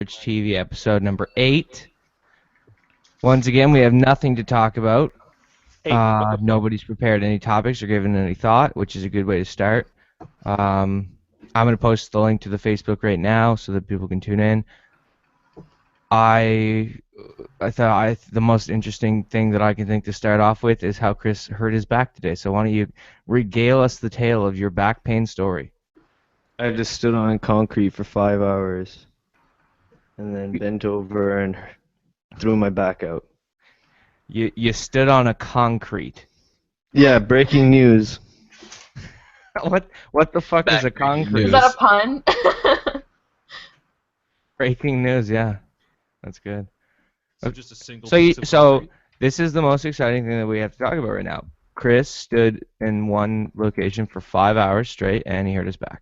Submerged TV, episode number 8. Once again, we have nothing to talk about. Nobody's prepared any topics or given any thought, which is a good way to start. I'm going to post the link to the Facebook right now so that people can tune in. I thought the most interesting thing that I can think to start off with is how Chris hurt his back today. So why don't you regale us the tale of your back pain story? I just stood on concrete for 5 hours and then bent over and threw my back out. You stood on a concrete. Yeah, breaking news. What the fuck is a concrete? Is that a pun? Breaking news, yeah. That's good. So just a single So this is the most exciting thing that we have to talk about right now. Chris stood in one location for 5 hours straight and he hurt his back.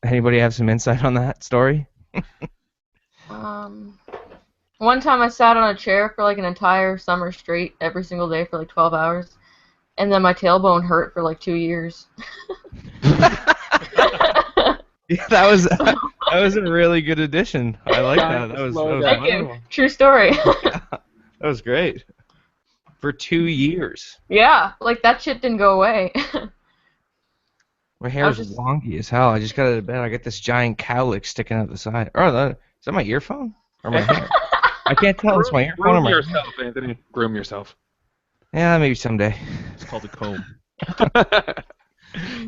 Anybody have some insight on that story? One time I sat on a chair for like an entire summer straight, every single day for like 12 hours, and then my tailbone hurt for like 2 years. Yeah, that was a really good addition. I like that. That was Thank you. True story. Yeah, that was great. For 2 years. Yeah, like that shit didn't go away. My hair is wonky as hell. I just got out of bed. I got this giant cowlick sticking out the side. Oh, is that my earphone? Or my hair? I can't tell. It's my earphone or my hair. Groom yourself, Anthony. Groom yourself. Yeah, maybe someday. It's called a comb.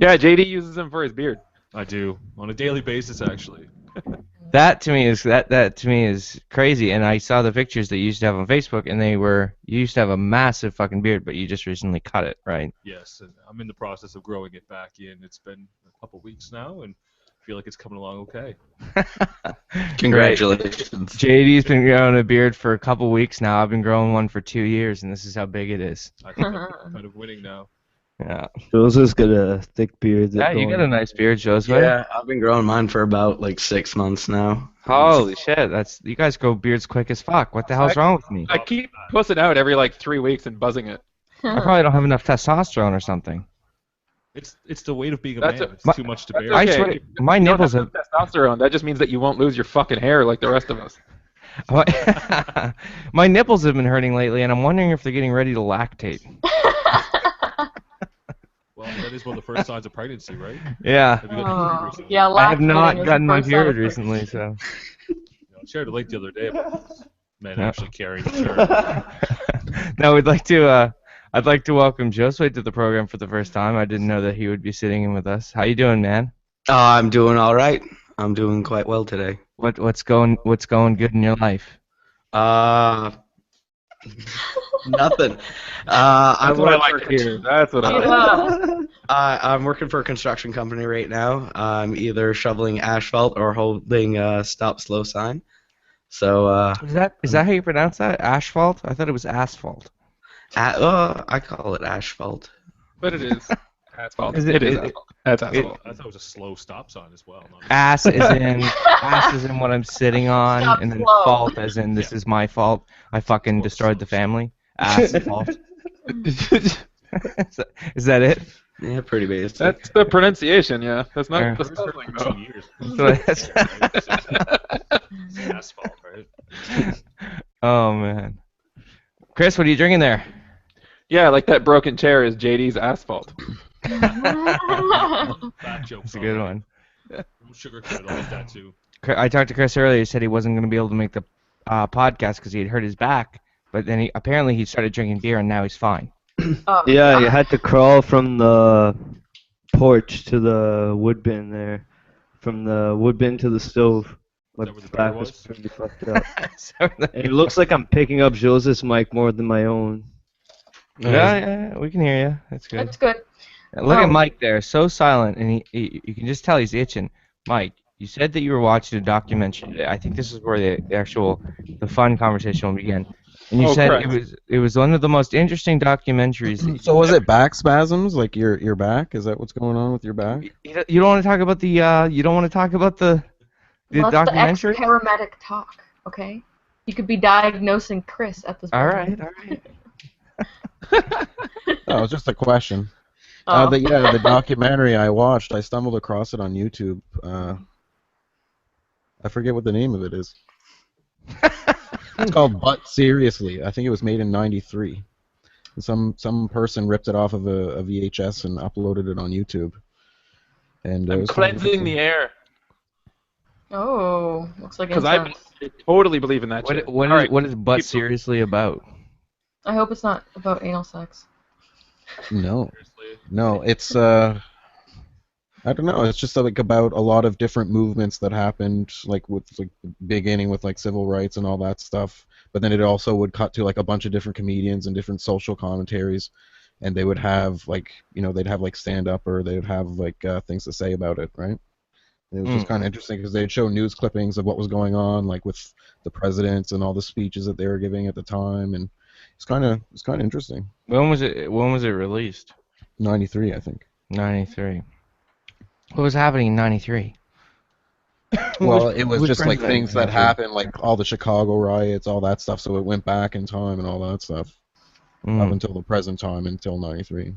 Yeah, JD uses them for his beard. I do on a daily basis, actually. That to me is crazy. And I saw the pictures that you used to have on Facebook, and you used to have a massive fucking beard, but you just recently cut it, right? Yes, and I'm in the process of growing it back in. It's been a couple weeks now, and I feel like it's coming along okay. Congratulations. JD's been growing a beard for a couple weeks now. I've been growing one for 2 years, and this is how big it is. I think I'm kind of winning now. Yeah. Joseph's got a thick beard. Yeah, you got a nice beard, Joseph. Yeah, I've been growing mine for about like 6 months now. Holy shit, you guys grow beards quick as fuck. What the hell's wrong with me? I keep pussing out every like 3 weeks and buzzing it. I probably don't have enough testosterone or something. It's the weight of being a man. It's too much to bear. I swear, my nipples have testosterone. That just means that you won't lose your fucking hair like the rest of us. My nipples have been hurting lately, and I'm wondering if they're getting ready to lactate. Well, that is one of the first signs of pregnancy, right? Yeah. Yeah, I have not gotten my period recently, so. I shared a link the other day about men actually carrying the term. Now I'd like to welcome Josue to the program for the first time. I didn't know that he would be sitting in with us. How you doing, man? I'm doing all right. I'm doing quite well today. What's going good in your life? Nothing. That's what I like to hear. That's what I like. I'm working for a construction company right now. I'm either shoveling asphalt or holding a stop slow sign. So is that how you pronounce that? Asphalt? I thought it was asphalt. I call it asphalt. But it is asphalt. It is asphalt. That's asphalt. I thought it was a slow stop sign as well. Ass is in what I'm sitting on, Stop and then slow. fault as in this is my fault. I fucking destroyed the family. Asphalt. Is that it? Yeah, pretty basic. That's the pronunciation, yeah. That's not the For spelling, like though. 2 years. Asphalt, right? Oh man, Chris, what are you drinking there? Yeah, like that broken chair is JD's asphalt. Bad joke. That's a good one. Sugarcoated, I like that too. I talked to Chris earlier. He said he wasn't going to be able to make the podcast because he had hurt his back, but then he started drinking beer and now he's fine. Yeah, you had to crawl from the porch to the wood bin there. From the wood bin to the stove. My that where the back beer was was? pretty fucked up. It looks like I'm picking up Joseph's mic more than my own. Yeah, we can hear you. That's good. That's good. Look at Mike there, so silent, and you can just tell he's itching. Mike, you said that you were watching a documentary today. I think this is where the fun conversation will begin. And you said correct. it was one of the most interesting documentaries. So was it back spasms, like your back? Is that what's going on with your back? You don't want to talk about the Well, that's documentary? the ex-paramedic talk, okay? You could be diagnosing Chris at this point. All right. Oh, it's just a question. Oh. The documentary I watched, I stumbled across it on YouTube. I forget what the name of it is. It's called But Seriously. I think it was made in '93. Some person ripped it off of a VHS and uploaded it on YouTube. And I'm cleansing the air. Oh, looks like Because I incense. totally believe in that shit. What is But Seriously about? I hope it's not about anal sex. No, Seriously. no, it's I don't know. It's just like about a lot of different movements that happened, like with like beginning with like civil rights and all that stuff. But then it also would cut to like a bunch of different comedians and different social commentaries, and they would have like they'd have like stand up or they would have like things to say about it, right? And it was just kind of interesting because they'd show news clippings of what was going on, like with the presidents and all the speeches that they were giving at the time, and it's kind of interesting. When was it released? '93, I think. 93. What was happening in 93? Well, it was Who's just like president things that in happened, like all the Chicago riots, all that stuff. So it went back in time and all that stuff up until the present time, until '93.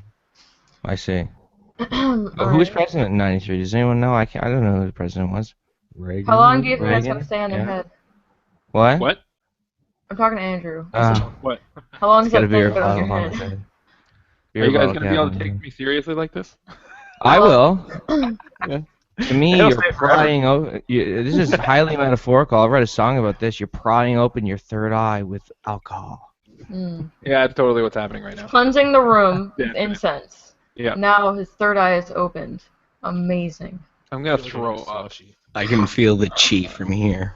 I see. All Who was right. president in 93? Does anyone know? I don't know who the president was. Reagan. How long do you think that's Reagan? going to stay on their Yeah. head? What? What? I'm talking to Andrew. I said, What? how long It's is gotta that be thing your on your bottle on head? the head. Are you guys Beer gonna be able bottle to cap. take me seriously like this? I will. Yeah. To me, It'll you're stay forever. prying open. This is highly metaphorical. I've read a song about this. You're prying open your third eye with alcohol. Mm. Yeah, that's totally what's happening right now. Cleansing the room with Definitely. incense. Yeah. Now his third eye is opened. Amazing. I'm gonna throw up. I can feel the chi from here.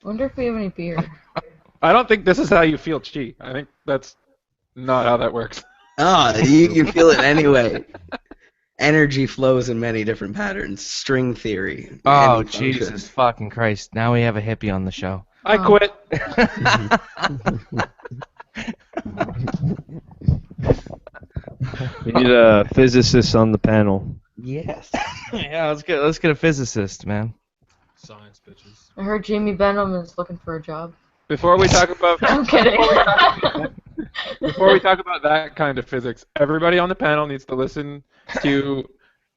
Wonder if we have any beer. I don't think this is how you feel chi. I think that's not how that works. Ah, you can feel it anyway. Energy flows in many different patterns. String theory. Oh, Any function. Jesus fucking Christ. Now we have a hippie on the show. I quit. We need a physicist on the panel. Yes. Yeah, let's get a physicist, man. Science, bitches. I heard Jamie Benham is looking for a job. Before we talk about I'm kidding. before we talk about that kind of physics, everybody on the panel needs to listen to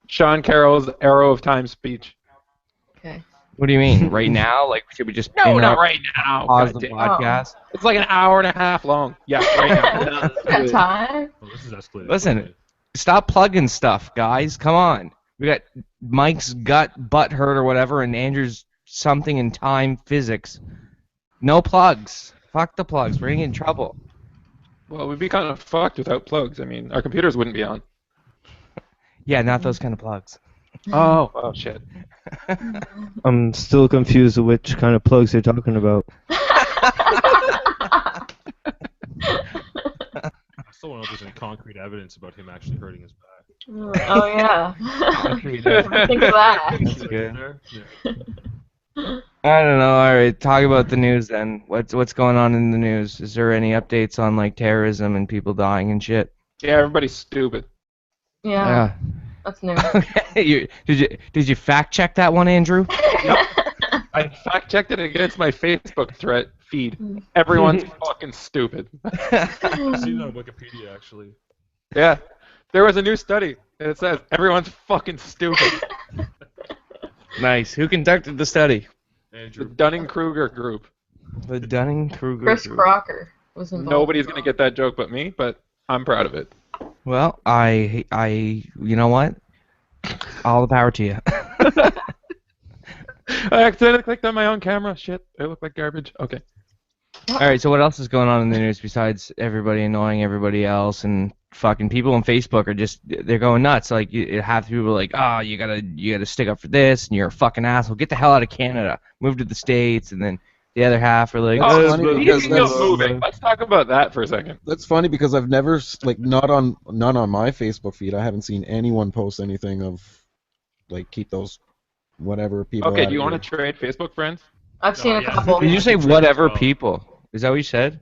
Sean Carroll's Arrow of Time speech. Okay. What do you mean? Right now? Like, should we just No, not interrupt, right now. pause God the damn. podcast? It's like an hour and a half long. Yeah, right now. Got time. Oh, this is escalated. Listen. quickly. Stop plugging stuff, guys. Come on. We got Mike's butt hurt or whatever, and Andrew's something in time physics. No plugs. Fuck the plugs. We're gonna get in trouble. Well, we'd be kind of fucked without plugs. I mean, our computers wouldn't be on. Yeah, not those kind of plugs. Oh shit. I'm still confused with which kind of plugs they're talking about. I still want to know if there's any concrete evidence about him actually hurting his back. Oh yeah. Concrete Think of that. That's good. There? Yeah. I don't know. All right, talk about the news then. What's going on in the news? Is there any updates on like terrorism and people dying and shit? Yeah, everybody's stupid. Yeah, that's new. Okay. Did you fact check that one, Andrew? I fact checked it against my Facebook thread feed. Everyone's fucking stupid. I've seen that on Wikipedia, actually. Yeah. There was a new study and it says everyone's fucking stupid. Nice. Who conducted the study? The Andrew. Dunning-Kruger group. The Dunning-Kruger Chris group. Crocker was involved. Nobody's gonna get that joke but me, but I'm proud of it. Well, you know what? All the power to you. I accidentally clicked on my own camera. Shit, it looked like garbage. Okay. All right, so what else is going on in the news besides everybody annoying everybody else and fucking people on Facebook are they're going nuts. Like half the people are like, oh, you gotta stick up for this and you're a fucking asshole. Get the hell out of Canada. Move to the States. And then the other half are like, That's Oh, funny because speaking of that's- moving, let's talk about that for a second. That's funny because I've never not on my Facebook feed. I haven't seen anyone post anything of like keep those whatever people. Okay, out do you of want to here. trade Facebook friends? I've seen a yeah. couple. did you say whatever people? Is that what you said?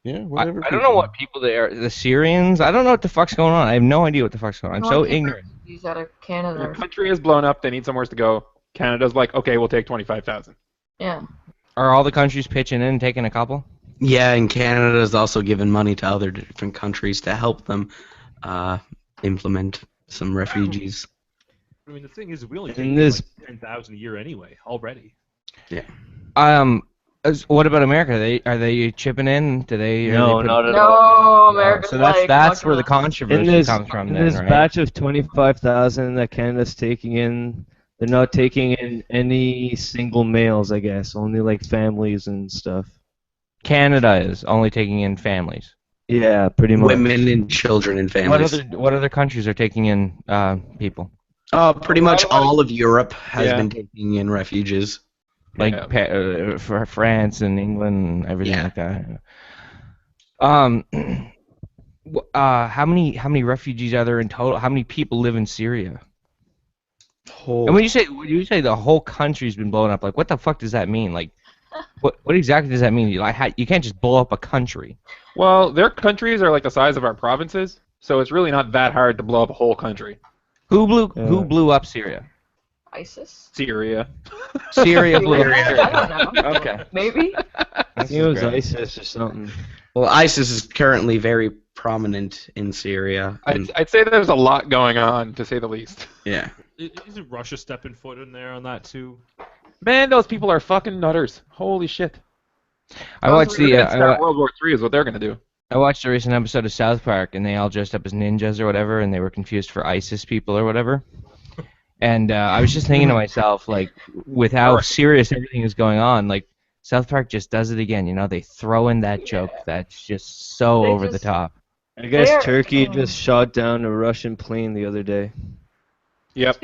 Yeah, I whatever. don't know what people they are. The Syrians? I don't know what the fuck's going on. I have no idea what the fuck's going on. I'm so ignorant. He's out of The Canada. country is blown up. They need somewhere to go. Canada's like, okay, we'll take 25,000. Yeah. Are all the countries pitching in and taking a couple? Yeah, and Canada's also given money to other different countries to help them implement some refugees. I mean, the thing is, we only take In in this- like 10,000 a year anyway already. What about America? Are they chipping in? Do they? No, are they not at all. No, America's So that's like, that's fuck where the us. controversy comes from. In Then, this right? batch of 25,000 that Canada's taking in, they're not taking in any single males, I guess. Only like families and stuff. Canada is only taking in families. Yeah, pretty much. Women and children and families. What other countries are taking in people? Pretty much all of Europe has Yeah. been taking in refugees. Like Yeah. for France and England and everything Yeah. like that. How many refugees are there in total? How many people live in Syria? And when you say the whole country's been blown up, like what the fuck does that mean? Like, what exactly does that mean? You can't just blow up a country. Well, their countries are like the size of our provinces, so it's really not that hard to blow up a whole country. Who blew up Syria? ISIS? Syria. Syria blew up I Syria. don't know. Okay. Maybe? I think it was ISIS or something. Well, ISIS is currently very prominent in Syria. and- I'd say there's a lot going on, to say the least. yeah. Isn't Russia stepping foot in there on that too? Man, those people are fucking nutters. Holy shit. I watched They're gonna the start World War III is what they're gonna do. I watched a recent episode of South Park, and they all dressed up as ninjas or whatever, and they were confused for ISIS people or whatever. And I was just thinking to myself, like, with how serious everything is going on, like, South Park just does it again. You know, they throw in that joke that's just so They over the just- top. I guess They're- Turkey just shot down a Russian plane the other day. Yep.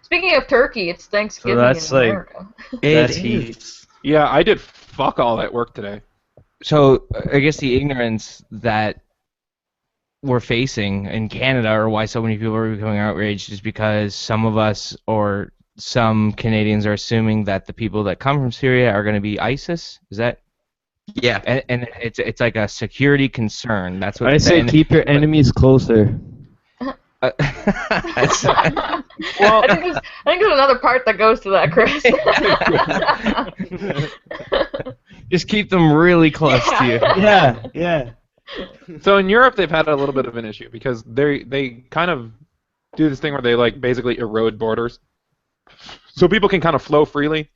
Speaking of Turkey, it's Thanksgiving that's in like- America. That's It heat. is. Yeah, I did fuck all at work today. So I guess the ignorance that we're facing in Canada, or why so many people are becoming outraged, is because some of us or some Canadians are assuming that the people that come from Syria are going to be ISIS. Is that? Yeah. And it's like a security concern. That's what I say and- keep your enemies closer. that's- I think there's another part that goes to that, Chris. just keep them really close to you. Yeah, yeah. So in Europe, they've had a little bit of an issue because they kind of do this thing where they like basically erode borders, so people can kind of flow freely.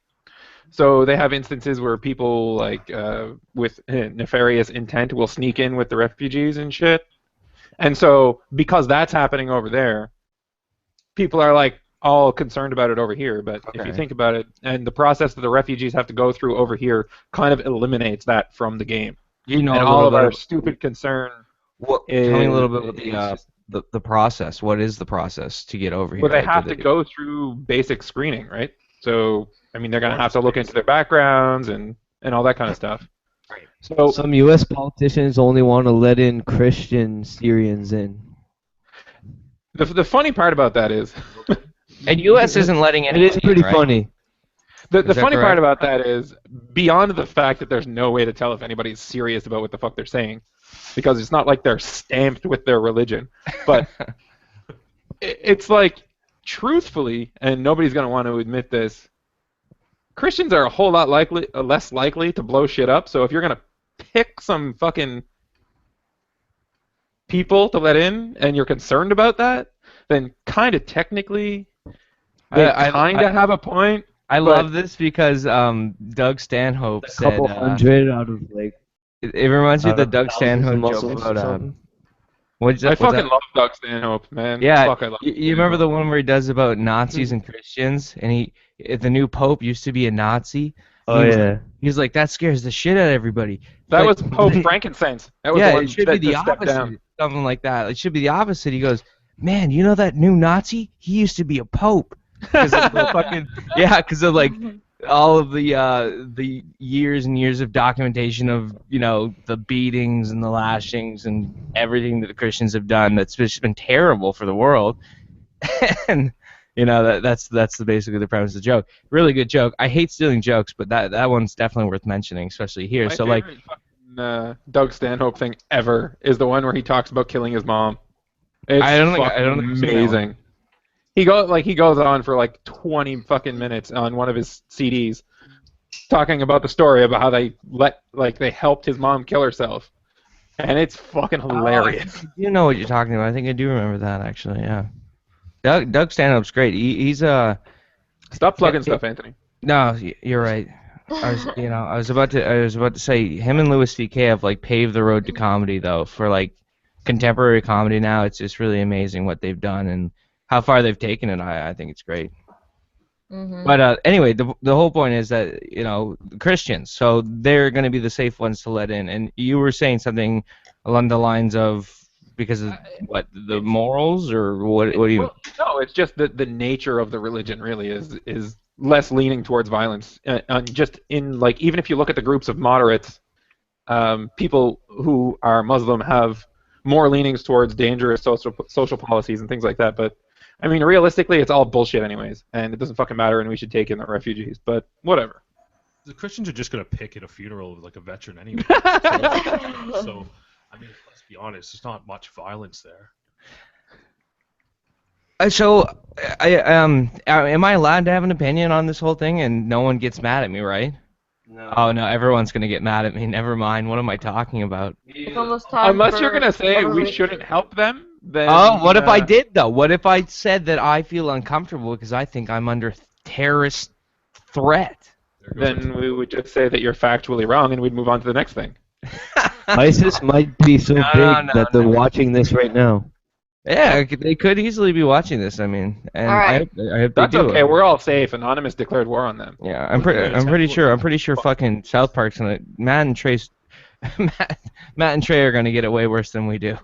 So they have instances where people like with nefarious intent will sneak in with the refugees and shit. And so because that's happening over there, people are like all concerned about it over here. But if you Okay. think about it, and the process that the refugees have to go through over here kind of eliminates that from the game. You know And a all little of our bit. stupid concern. Tell me a little bit about is just- the process. What is the process to get over here? Well, they Like, have do to go through basic screening, right? So, I mean, they're going to have to look into their backgrounds and all that kind of stuff. So, Some U.S. politicians only want to let in Christian Syrians in. the funny part about that is, And U.S. isn't letting It anyone is pretty in, right? funny. the Is that funny correct? part about that is, beyond the fact that there's no way to tell if anybody's serious about what the fuck they're saying, because it's not like they're stamped with their religion, but it's like, truthfully, and nobody's going to want to admit this, Christians are a whole lot less likely to blow shit up. So if you're gonna pick some fucking people to let in, and you're concerned about that, then kind of technically, they I kind of have a point. I But- love this because Doug Stanhope A said couple hundred out of like. it reminds me of the out of Doug thousands of Stanhope joke Muslims or about something. what's I that? fucking love Doug Stanhope, man. Yeah, Fuck, I love you remember the one where he does about Nazis and Christians, and the new pope used to be a Nazi. Oh He was- yeah. He's like, that scares the shit out of everybody. That Like- was Pope Frankincense. That was Yeah, the one it should that be the just stepped opposite, down. something like that. It should be the opposite. He goes, man, you know that new Nazi? He used to be a pope. Because of the fucking because of like all of the years and years of documentation of the beatings and the lashings and everything that the Christians have done that's just been terrible for the world. And that's basically the premise of the joke. Really good joke. I hate stealing jokes, but that one's definitely worth mentioning, especially here. My So like, favorite fucking, Doug Stanhope thing ever is the one where he talks about killing his mom. It's I don't think I've fucking seen that one. amazing. He goes on for like 20 fucking minutes on one of his CDs talking about the story about how they helped his mom kill herself. And it's fucking hilarious. you know what you're talking about. I think I do remember that actually. Yeah. Doug Stanhope's great. He's Stop plugging stuff, Anthony. no, you're right. I was about to say him and Louis C.K. have like paved the road to comedy though for like contemporary comedy now. It's just really amazing what they've done and how far they've taken it. I think it's great. But anyway, the whole point is that Christians, so they're going to be the safe ones to let in. And you were saying something along the lines of because of what the morals or what? What do you? Well, no, it's just the nature of the religion really is less leaning towards violence. Just in like even if you look at the groups of moderates, people who are Muslim have more leanings towards dangerous social policies and things like that. But I mean, realistically, it's all bullshit anyways, and it doesn't fucking matter, and we should take in the refugees. But whatever. The Christians are just gonna pick at a funeral of like a veteran anyway. So I mean, let's be honest, there's not much violence there. So, am I allowed to have an opinion on this whole thing and no one gets mad at me, right? No. Oh no, everyone's gonna get mad at me. Never mind. What am I talking about? It's almost time Unless you're for gonna say we government- shouldn't help them, then. Oh, what if I did though? What if I said that I feel uncomfortable because I think I'm under terrorist threat? There goes Then we would just say that you're factually wrong, and we'd move on to the next thing. ISIS might be so No, big no, that they're no. watching this right now. Yeah, they could easily be watching this. I mean, and All right. I hope That's they do. okay. We're all safe. Anonymous declared war on them. Yeah, I'm pretty sure fucking South Park's gonna Matt and Trey are gonna get it way worse than we do.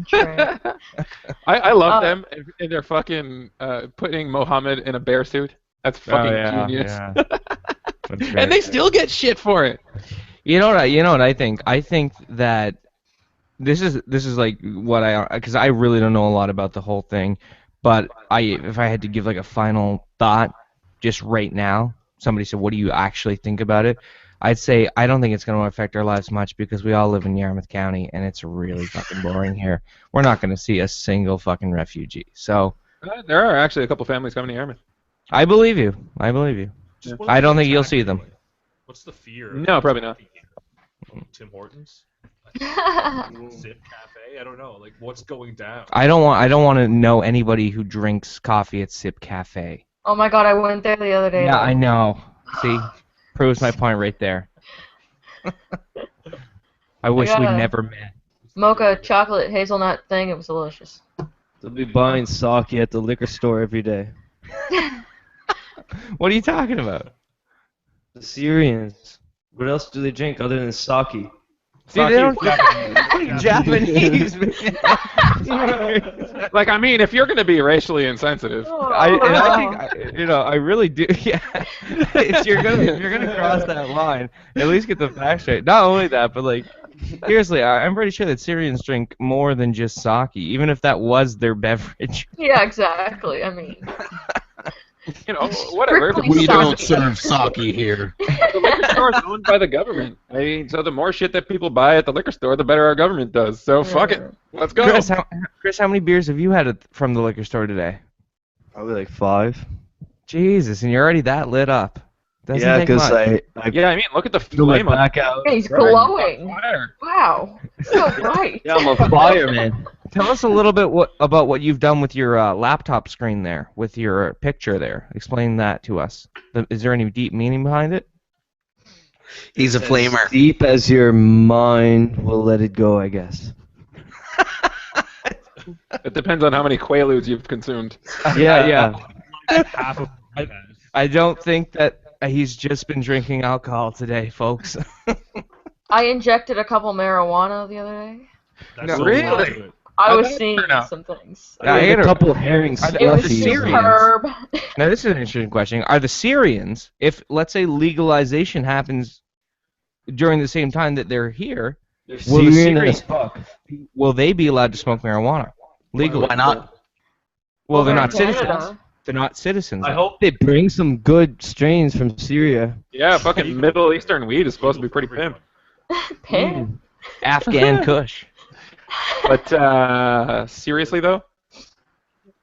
Trey. I love Oh. them, and they're fucking putting Mohammed in a bear suit. That's fucking genius. Yeah. That's great. And they still get shit for it. You know what I think? I think that this is like what because I really don't know a lot about the whole thing, but if I had to give like a final thought just right now, somebody said, "What do you actually think about it?" I'd say I don't think it's going to affect our lives much because we all live in Yarmouth County and it's really fucking boring here. We're not going to see a single fucking refugee. So There are actually a couple families coming to Yarmouth. I believe you. I believe you. Just what I are don't they think you'll see attacking them. anyway? What's the fear? No, probably not. Tim Hortons? Zip Cafe? I don't know. Like, what's going down? I don't want to know anybody who drinks coffee at Sip Cafe. Oh my god, I went there the other day. Yeah, though. I know. See, proves my point right there. I wish got we'd a- never met. Mocha chocolate hazelnut thing. It was delicious. They'll be buying sake at the liquor store every day. What are you talking about? The Syrians. What else do they drink other than sake? See, they don't Sake. Japanese. Man. Like, I mean, if you're going to be racially insensitive, I think I really do. Yeah, if you're gonna cross that line, at least get the facts straight. Not only that, but like seriously, I'm pretty sure that Syrians drink more than just sake, even if that was their beverage. Yeah, exactly. I mean, whatever. Strictly We don't sake. serve sake here. The liquor store is owned by the government. I mean, so the more shit that people buy at the liquor store, the better our government does. So fuck it. Let's go. Chris, how many beers have you had from the liquor store today? Probably like 5. Jesus, and you're already that lit up. Doesn't Yeah, take because much. I Yeah, I mean, look at the feel my flame on back out. he's glowing. fire. Wow. So bright. Yeah, I'm a fireman. Tell us a little bit about what you've done with your laptop screen there, with your picture there. Explain that to us. Is there any deep meaning behind it? He's a flamer. Deep as your mind will let it go, I guess. It depends on how many Quaaludes you've consumed. Yeah. Half of I don't think that he's just been drinking alcohol today, folks. I injected a couple marijuana the other day. That's No, so really? good. I How'd was that seeing turn out? some things. Yeah, I I ate had a a couple herring I- It was the slushies. Syrians. superb. Now this is an interesting question. Are the Syrians, if let's say legalization happens during the same time that they're here, will the Syrian Syrians, as fuck. will they be allowed to smoke marijuana legally? Why not? Well, they're Over not in Canada. citizens. They're not citizens. I hope they bring some good strains from Syria. Yeah, fucking Middle Eastern weed is supposed to be pretty pimp. Pan. Afghan Kush. But seriously though,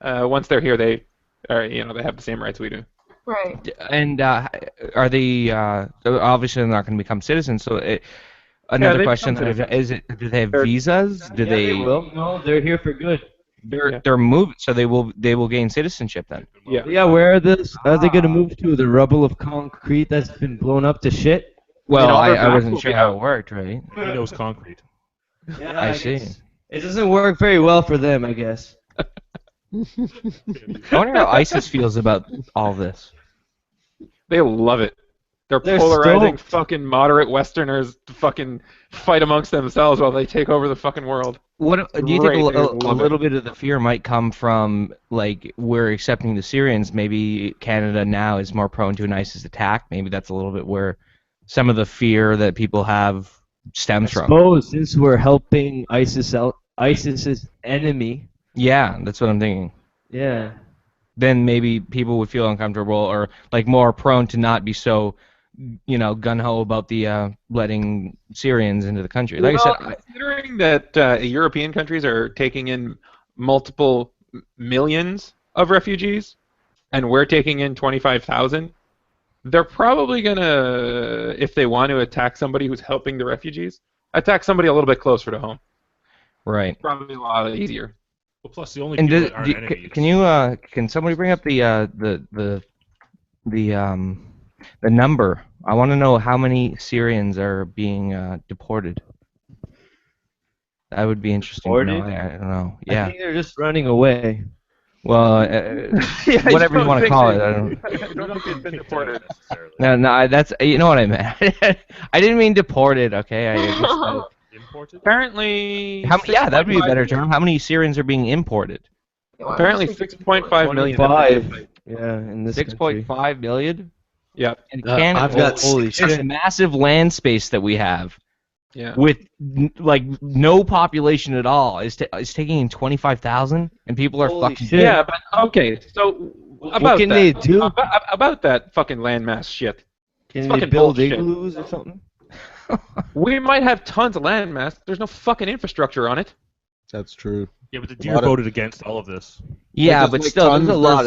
once they're here, they have the same rights we do. Right. And are they obviously they're not going to become citizens? So another they question become is: do they have They're- visas? Do Yeah, they? will. No, they're here for good. they're moving, so they will gain citizenship then. Yeah. Yeah, where are they gonna move to? The rubble of concrete that's been blown up to shit? Well, all their I backs wasn't will sure be how out. it worked, right? He knows concrete. Yeah, I see. It doesn't work very well for them, I guess. I wonder how ISIS feels about all this. They love it. They're They're polarizing stoked. fucking moderate Westerners to fucking fight amongst themselves while they take over the fucking world. What do you think Great, they a love little it. bit of the fear might come from, like, we're accepting the Syrians, maybe Canada now is more prone to an ISIS attack, maybe that's a little bit where some of the fear that people have stems from. Suppose since we're helping ISIS out, ISIS's enemy. Yeah, that's what I'm thinking. Yeah. Then maybe people would feel uncomfortable or like more prone to not be so, gung-ho about the letting Syrians into the country. Like I said, Considering that European countries are taking in multiple millions of refugees, and we're taking in 25,000, they're probably gonna, if they want to attack somebody who's helping the refugees, attack somebody a little bit closer to home. right. Probably a lot easier. Well, plus the only And people that aren't enemies. can somebody bring up the number? I want to know how many Syrians are being deported. That would be interesting to know. Deported? I don't know. I Yeah. think they're just running away. Well, Yeah, whatever you don't want to think call they- it. I don't. I don't think they've been deported. Necessarily. No, that's you know what I meant. I didn't mean deported. Okay. Imported? Apparently, Yeah, that'd be a 6.5 better term. How many Syrians are being imported? Apparently 6.5 million. 25. Yeah, in this country. 6.5 million. Yeah, And Canada, I've got holy this shit. massive land space that we have yeah. with like no population at all is taking in 25,000, and people are Holy fucking. shit. Yeah, but okay. So What about can that, they do? about that fucking landmass shit. Can It's they fucking build bullshit. igloos or something? We might have tons of landmass. There's no fucking infrastructure on it. That's true. Yeah, but the A deer lot of- voted against all of this. Yeah, Like, but there's, still, like, there's a tons- lot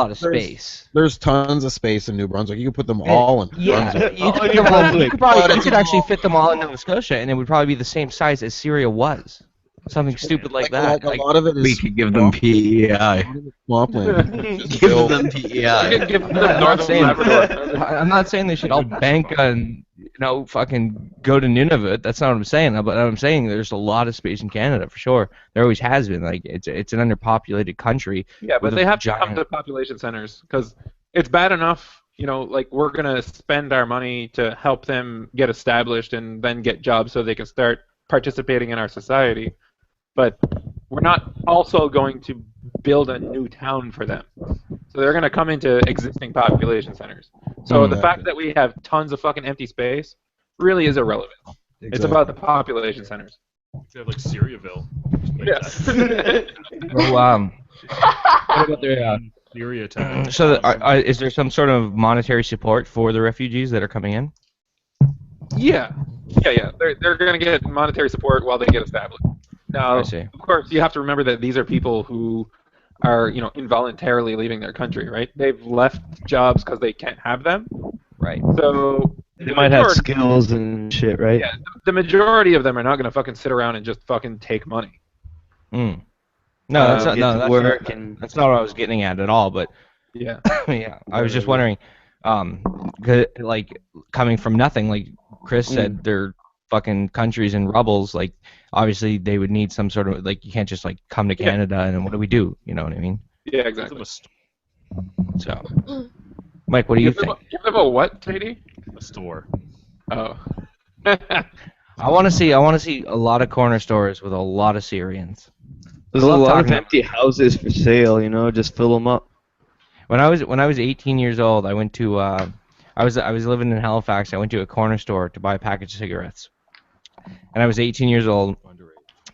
there's- of there's- space. There's tons of space in New Brunswick. You could put them all in New Yeah, Brunswick. you could, New Brunswick. you could actually fit them all in Nova Scotia, and it would probably be the same size as Syria was. Something stupid like that. A lot of it is We could give them PEI. swampland. Just Give build- them We PEI. could give them I'm not Northern saying Labrador. I'm not saying they should all bank on, fucking go to Nunavut. That's not what I'm saying. But I'm saying there's a lot of space in Canada for sure. There always has been. Like it's an underpopulated country. Yeah, but with they a have to come giant- to population centers because it's bad enough. Like we're gonna spend our money to help them get established and then get jobs so they can start participating in our society. But we're not also going to build a new town for them. So they're going to come into existing population centers. So the fact that we have tons of fucking empty space really is irrelevant. It's about the population centers. They have like Syriaville. Just make Yes. that So, what about their, Syria town. so is there some sort of monetary support for the refugees that are coming in? Yeah. They're going to get monetary support while they get established. Now, I see. of course, you have to remember that these are people who are, involuntarily leaving their country, right? They've left jobs because they can't have them. Right. So They might have skills and shit, right? Yeah, the majority of them are not going to fucking sit around and just fucking take money. Mm. No, that's not. Get No, to that's work not, and- that's not what I was getting at all. But Yeah. yeah, I was just wondering, 'cause, like coming from nothing, like Chris said, they're fucking countries in rubbles. Like obviously they would need some sort of like you can't just like come to Yeah. Canada and then what do we do? You know what I mean? Yeah, Give them exactly. So, Mike, what do you think? Give them a what, Katie? a store. Oh. I want to see a lot of corner stores with a lot of Syrians. There's I a love lot of talking about- empty houses for sale, just fill them up. When I was 18 years old, I went to I was living in Halifax. I went to a corner store to buy a package of cigarettes, and I was 18 years old.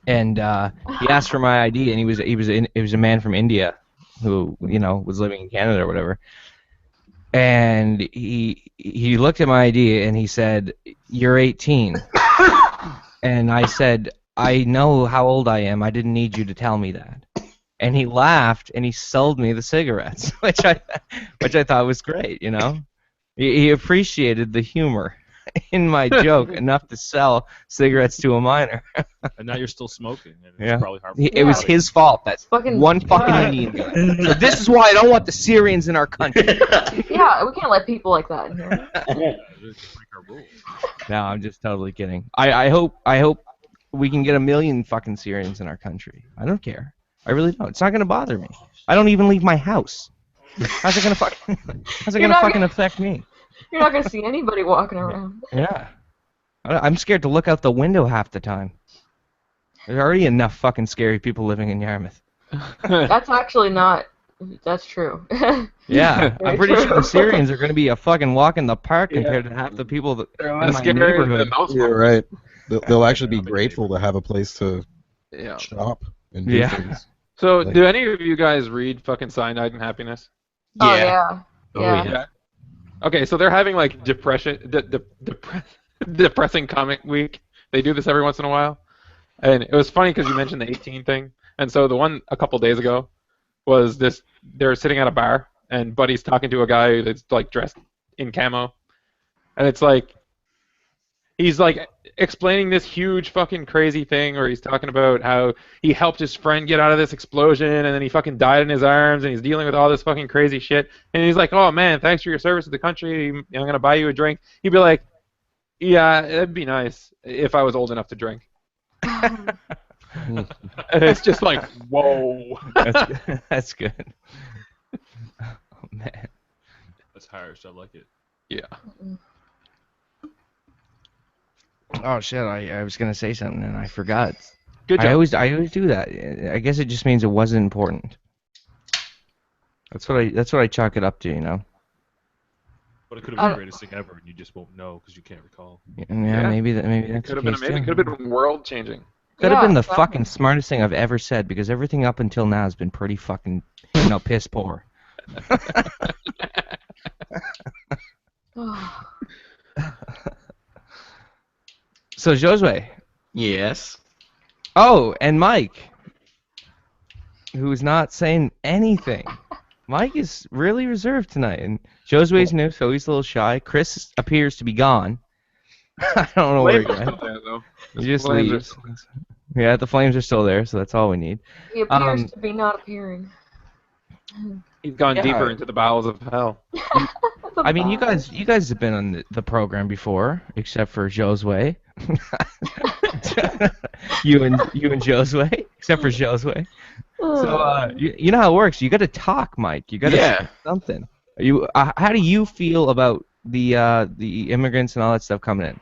And he asked for my ID, and he was a man from India who was living in Canada or whatever. And he looked at my ID and he said, "You're 18." And I said, "I know how old I am. I didn't need you to tell me that." And he laughed and he sold me the cigarettes, which I thought was great. He appreciated the humor. in my joke enough to sell cigarettes to a minor. And now you're still smoking, and it's Yeah. probably harmful. It was his fault. That's Fucking one fucking Indian guy. So this is why I don't want the Syrians in our country. Yeah, we can't let people like that in here. Yeah, just break our rules. No, I'm just totally kidding. I hope we can get 1 million fucking Syrians in our country. I don't care. I really don't. It's not gonna bother me. I don't even leave my house. How's it gonna fucking affect me? You're not gonna see anybody walking around. Yeah. I'm scared to look out the window half the time. There's already enough fucking scary people living in Yarmouth. That's actually not. That's true. Yeah, Very I'm pretty true. sure the Syrians are going to be a fucking walk in the park compared to half the people that They're in less my scary neighborhood. than those You're ones. right. They'll actually be grateful to have a place to Yeah. shop and do Yeah. things. So, Like- do any of you guys read fucking Cyanide and Happiness? Oh yeah. Oh, Yeah. yeah. Okay, so they're having like depressing comic week. They do this every once in a while, and it was funny because you mentioned the 18 thing. And so the one a couple days ago was this: they're sitting at a bar, and Buddy's talking to a guy that's like dressed in camo, and it's like he's like explaining this huge fucking crazy thing where he's talking about how he helped his friend get out of this explosion and then he fucking died in his arms and he's dealing with all this fucking crazy shit. And he's like, oh man, thanks for your service to the country. I'm going to buy you a drink. He'd be like, yeah, it'd be nice if I was old enough to drink. And it's just like, whoa. That's good. Oh, man. That's harsh. I like it. Yeah. Oh shit! I was gonna say something and I forgot. Good job. I always do that. I guess it just means it wasn't important. That's what I chalk it up to, you know. But it could have been the greatest thing ever, and you just won't know because you can't recall. And Yeah. maybe It that's could the have been case, amazing. too. Could have been world changing. Could have Yeah, been the exactly. fucking smartest thing I've ever said because everything up until now has been pretty fucking, piss poor. So Josue. Yes. Oh, and Mike, who's not saying anything. Mike is really reserved tonight, and Josue's new, so he's a little shy. Chris appears to be gone. I don't know where he Flames are went. still there, though. He just Flames are leaves. still there. Yeah, the flames are still there, so that's all we need. He appears Um, to be not appearing. He's gone Yeah. deeper into the bowels of hell. I mean, you guys have been on the program before, except for Josue. you and Josue, except for Josue. So you know how it works. You got to talk, Mike. You got to Yeah. say something. How do you feel about the immigrants and all that stuff coming in?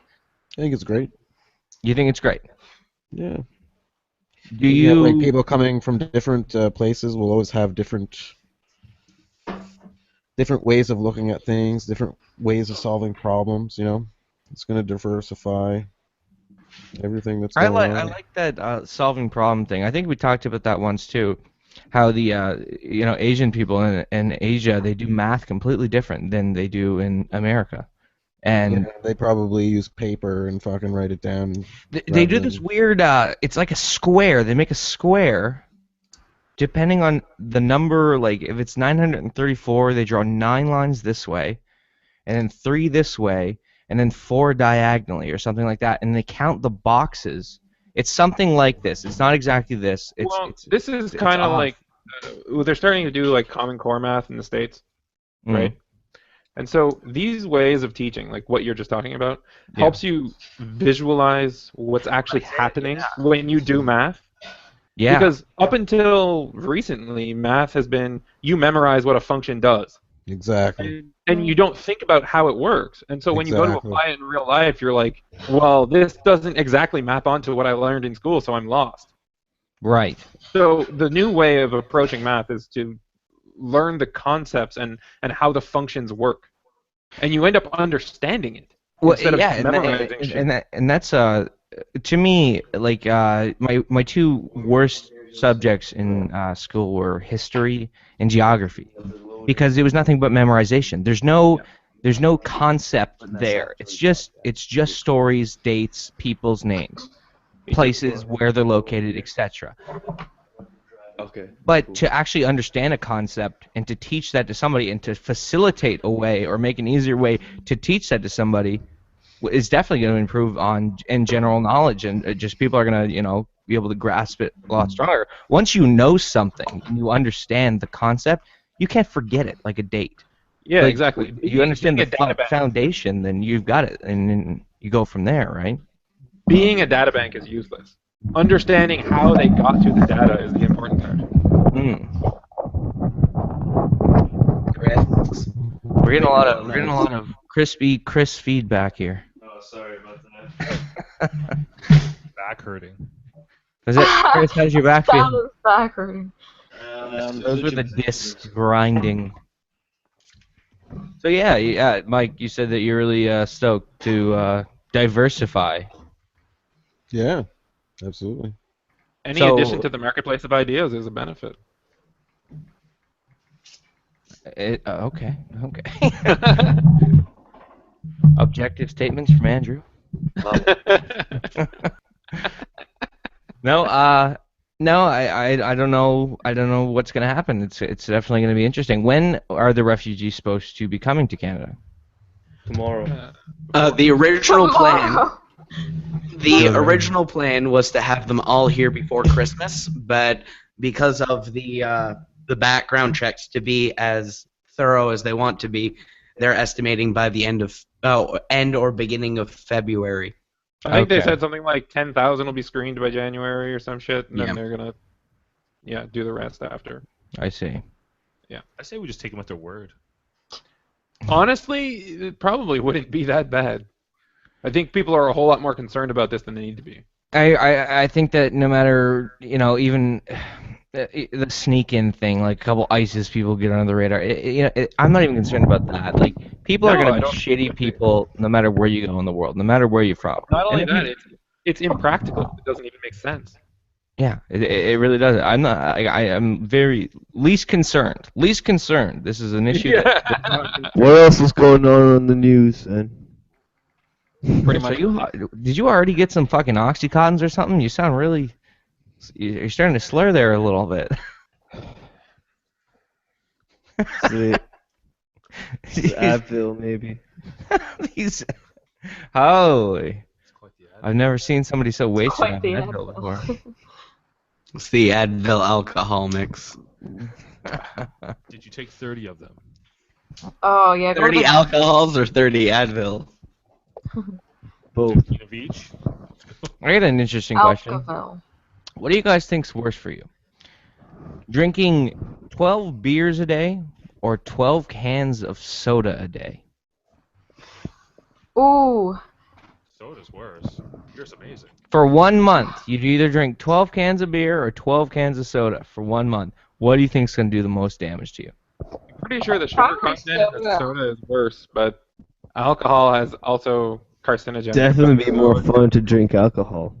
I think it's great. You think it's great? Yeah. Do Yeah, you? like people coming from different places will always have different ways of looking at things, different ways of solving problems. You know, it's going to diversify everything that's going on. I like that solving problem thing. I think we talked about that once too. How the Asian people in Asia, they do math completely different than they do in America, and Yeah, they probably use paper and fucking write it down. they do this weird. It's like a square. They make a square. Depending on the number, like if it's 934, they draw 9 lines this way, and then 3 this way, and then 4 diagonally or something like that, and they count the boxes. It's something like this. It's not exactly this. This is it's kind of off. like they're starting to do like Common Core math in the States, Mm. right? And so these ways of teaching, like what you're just talking about, Yeah. helps you visualize what's actually happening when you do math. Yeah. Because up until recently, math has been you memorize what a function does. Exactly. And you don't think about how it works. And so when you go to Exactly. apply it in real life, you're like, well, this doesn't exactly map onto what I learned in school, so I'm lost. Right. So the new way of approaching math is to learn the concepts and how the functions work. And you end up understanding it instead of memorizing shit. And that's to me, like my 2 worst subjects in school were history and geography, because it was nothing but memorization. There's no concept there. It's just stories, dates, people's names, places where they're located, etc. Okay. But to actually understand a concept and to teach that to somebody and to facilitate a way or make an easier way to teach that to somebody, is definitely going to improve in general knowledge, and just people are going to be able to grasp it a lot stronger. Once you know something and you understand the concept, you can't forget it like a date. Yeah, Like, exactly. You understand Being the a data bank, foundation, then you've got it, and then you go from there, right? being a data bank is useless. Understanding how they got to the data is the important part. Mm. Chris. We're getting a lot of crispy, crisp feedback here. Oh, sorry about that. Back hurting. Is it, Chris? How's your back Sound feel? of the back hurting. Those were the discs grinding. So yeah, Mike, you said that you're really stoked to diversify. Yeah, absolutely. Any So- addition to the marketplace of ideas is a benefit. Okay. Objective statements from Andrew. No, I don't know. I don't know what's going to happen. It's definitely going to be interesting. When are the refugees supposed to be coming to Canada? Tomorrow. The original plan. Tomorrow. The original plan was to have them all here before Christmas, but because of the background checks to be as thorough as they want to be, they're estimating by the end or beginning of February. I think they Okay. said something like 10,000 will be screened by January or some shit, and then Yeah. they're gonna, do the rest after. I see. I say we just take them at their word. Honestly, it probably wouldn't be that bad. I think people are a whole lot more concerned about this than they need to be. I think that no matter even the sneak in thing, like a couple ISIS people get under the radar. I'm not even concerned about that. Like people are No, going I to be don't- shitty people no matter where you go in the world, no matter where you're from. Not only And if that, it's impractical. It doesn't even make sense. Yeah, it really doesn't. I'm not. I am very least concerned. Least concerned. This is an issue. What else is going on the news? And Pretty So much. did you already get some fucking Oxycontins or something? You sound really. You're starting to slur there a little bit. the Advil maybe. These. Holy! It's quite the ad. I've never seen somebody so wasted Quite on the Advil before. It's the Advil alcohol mix. Did you take 30 of them? Oh yeah. go to 30 the- alcohols or 30 Advil? Both. 15 of each? I got an interesting question. Alcohol. What do you guys think's worse for you? Drinking 12 beers a day or 12 cans of soda a day? Ooh. Soda's worse. Beer's amazing. For 1 month, you'd either drink 12 cans of beer or 12 cans of soda for 1 month. What do you think's going to do the most damage to you? I'm pretty sure the sugar Probably content of soda. soda is worse, but alcohol has also carcinogenic. Definitely be more fun to drink alcohol.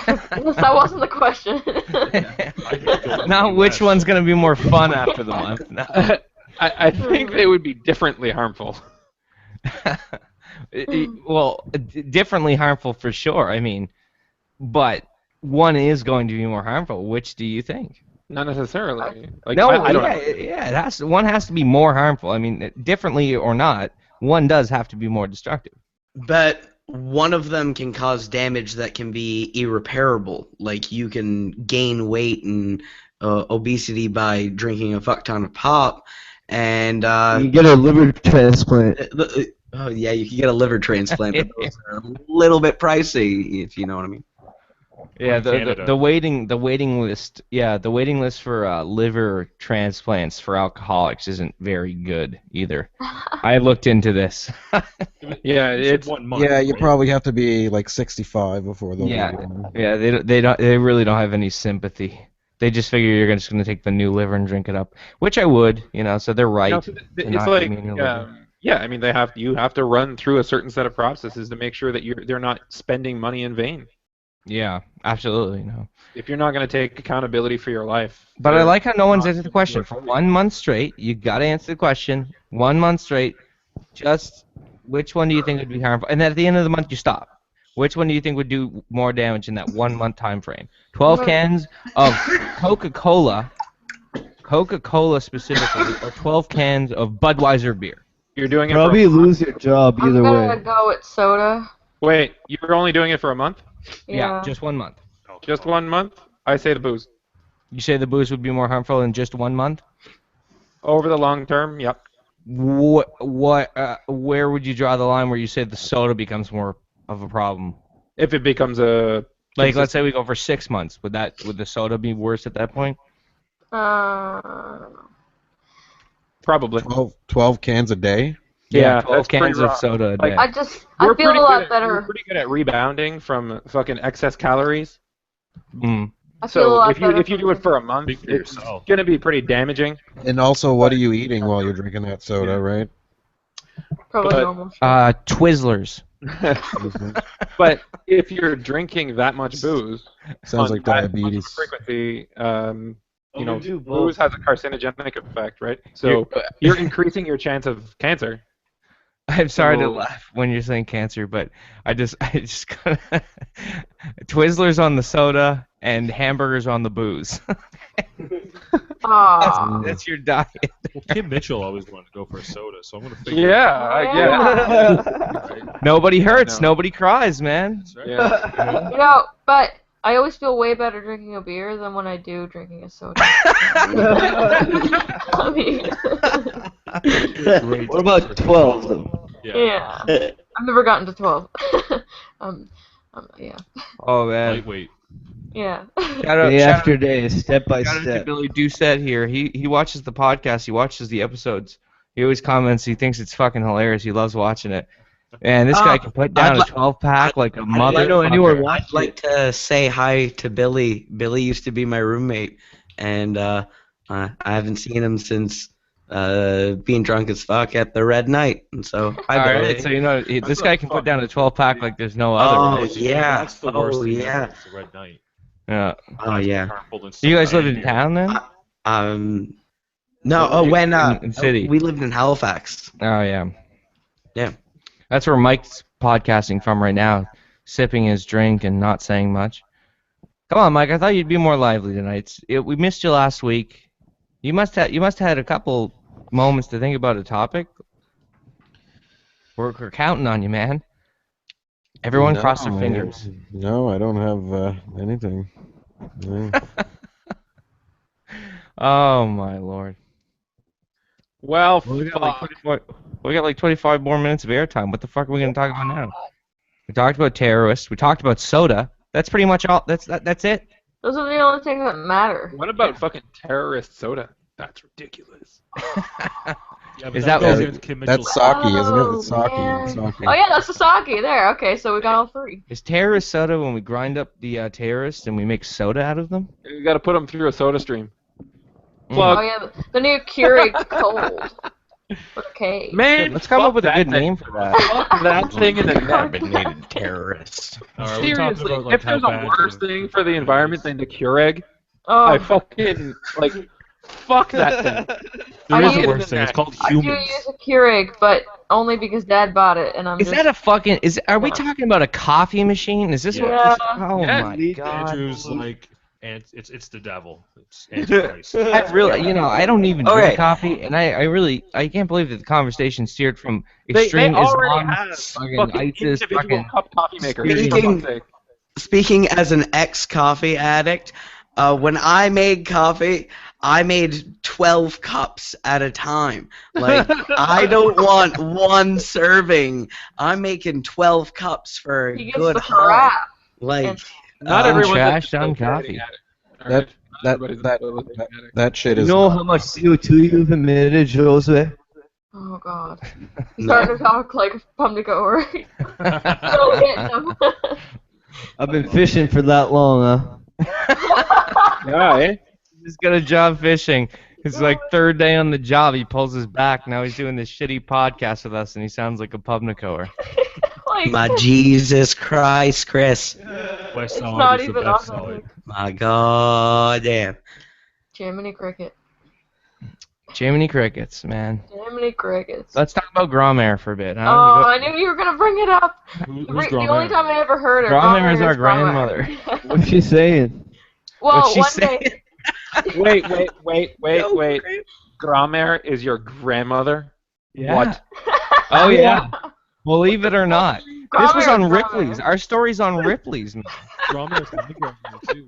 Yes, that wasn't the question. Now, which one's going to be more fun after the month? No. I think they would be differently harmful. Differently harmful for sure. I mean, but one is going to be more harmful. Which do you think? Not necessarily. Like, No, I don't know. one has to be more harmful. I mean, differently or not, one does have to be more destructive. But one of them can cause damage that can be irreparable. Like you can gain weight and obesity by drinking a fuck ton of pop, and You get a liver transplant. oh yeah, you can get a liver transplant, but those are a little bit pricey, if you know what I mean. Yeah, In the Canada. waiting list. Yeah, the waiting list for liver transplants for alcoholics isn't very good either. I looked into this. Yeah, You said it's 1 month. Yeah, you right? probably have to be like 65 before they'll Yeah. let you in. Yeah, they really don't have any sympathy. They just figure you're just going to take the new liver and drink it up, which I would, so they're right. no, to it's not like give me a new liver. yeah. I mean, you have to run through a certain set of processes to make sure that they're not spending money in vain. Yeah, absolutely no. If you're not going to take accountability for your life. But I they're like how no one's not answered the question. For 1 month straight, you got to answer the question. 1 month straight, just which one do you think would be harmful? And then at the end of the month, you stop. Which one do you think would do more damage in that 1 month time frame? 12 cans of Coca-Cola specifically, or 12 cans of Budweiser beer? You're doing it Probably for lose your job I'm either gonna way. go with soda Wait, you're only doing it for a month? Yeah, just 1 month. Just 1 month? I say the booze. You say the booze would be more harmful in just 1 month? Over the long term, yep. Where would you draw the line where you say the soda becomes more of a problem? If it becomes a Like, let's say we go for 6 months, would the soda be worse at that point? Probably. 12 cans a day? Yeah, 12 that's pretty cans of rough. soda a Like, day. I We're feel a pretty lot good better. We're pretty good at rebounding from fucking excess calories. Mm. I feel a So lot if you better do it for a month, Speak for it's yourself. gonna be pretty damaging. And also, what are you eating while you're drinking that soda, right? Probably but- normal. Twizzlers. But if you're drinking that much booze, Sounds on like that much diabetes. frequency, you know, do booze both. has a carcinogenic effect, right? So you're increasing your chance of cancer. I'm sorry to So- laugh when you're saying cancer, but I just Twizzlers on the soda and hamburgers on the booze. Aw. That's your diet. Well, Kim Mitchell always wanted to go for a soda, so I'm gonna figure. Yeah, I get it. Yeah. Nobody hurts, No. nobody cries, man. That's right. Yeah. You know, but I always feel way better drinking a beer than when I do drinking a soda. I mean, What about 12 though? yeah. I've never gotten to 12. Yeah. Oh man. Lightweight. Yeah. Day after day, step by Shout out to step. Billy Doucette here. He watches the podcast. He watches the episodes. He always comments. He thinks it's fucking hilarious. He loves watching it. And this guy can put down a 12-pack like a mother. I'd like to say hi to Billy. Billy used to be my roommate, and I haven't seen him since being drunk as fuck at the Red Night. And so, hi, All Billy. right, so you know this guy can put down a 12-pack like there's no Oh, other. yeah. That's the worst Oh, thing yeah. ever, is the Red Night. Yeah. Oh, yeah. Harmful than You guys some lived in beer. town then? No, when in city. we lived in Halifax. Oh yeah. Yeah. That's where Mike's podcasting from right now, sipping his drink and not saying much. Come on, Mike. I thought you'd be more lively tonight. We missed you last week. You must have had a couple moments to think about a topic. We're counting on you, man. Everyone cross their fingers. No, I don't have anything. No. Oh my lord. Well, We got like 25 more minutes of airtime. What the fuck are we gonna talk about now? We talked about terrorists. We talked about soda. That's pretty much all. That's it. Those are the only things that matter. what about fucking terrorist soda? That's ridiculous. Yeah, but Is that that goes what- against Kim That's Mitchell's- sake, isn't it? Oh, It's sake. man. It's sake. Oh yeah, that's the sake there. Okay, so we got all three. Is terrorist soda when we grind up the terrorists and we make soda out of them? You gotta put them through a soda stream. Oh Plug. yeah, the new Keurig cold. Okay. Man, Let's come fuck up with a that good thing. name for that. Fuck that thing in the neck. Carbonated terrorist. Are we talking Seriously, about, like, if there's how a bad worse the- thing for the environment than the Keurig, Oh, I fucking like fuck that thing. There is I a use- worse thing. It's called I do humans. use a Keurig, but only because Dad bought it, and I'm Is just. that a fucking? Are we talking about a coffee machine? Is this what? Yeah. Oh Yeah, my god! Andrew's like, and it's the devil. It's Antichrist. I really, I don't even Okay. drink coffee, and I can't believe that the conversation steered from They extreme already Islam, have fucking fucking ISIS, individual fucking. cup coffee makers. for Speaking- fuck's sake. Speaking as an ex-coffee addict, when I made coffee, I made 12 cups at a time. Like, I don't want one serving. I'm making 12 cups for a He gets good the haul. crap. Like, And- Not I'm everyone's trashed a on coffee coffee. addict, That- alright? Not that- everybody's a that- coffee addict. that shit You is. know how much CO2 you've emitted, Josue? Oh God. no. Starting to talk like a Pumnico, right? Still hitting him. I've been fishing for that long, huh? Yeah, eh? He's got a job fishing. It's like third day on the job. He pulls his back. Now he's doing this shitty podcast with us, and he sounds like a pubnicoer. Like, My Jesus Christ, Chris. West it's Side not is the even best authentic. side. My God damn. Jiminy Cricket. Jiminy Crickets, man. Jiminy Crickets. Let's talk about Gromair for a bit, huh? Oh, I knew you were gonna bring it up. Who's The only Gromair? time I ever heard her. Gromair is our Gromair. grandmother. What's she saying? Well, What's she one saying? day. Wait. Gromair is your grandmother? Yeah. What? Oh yeah. Believe it or not. This was on Ripley's. Our story's on Ripley's, man. Drama is underground too.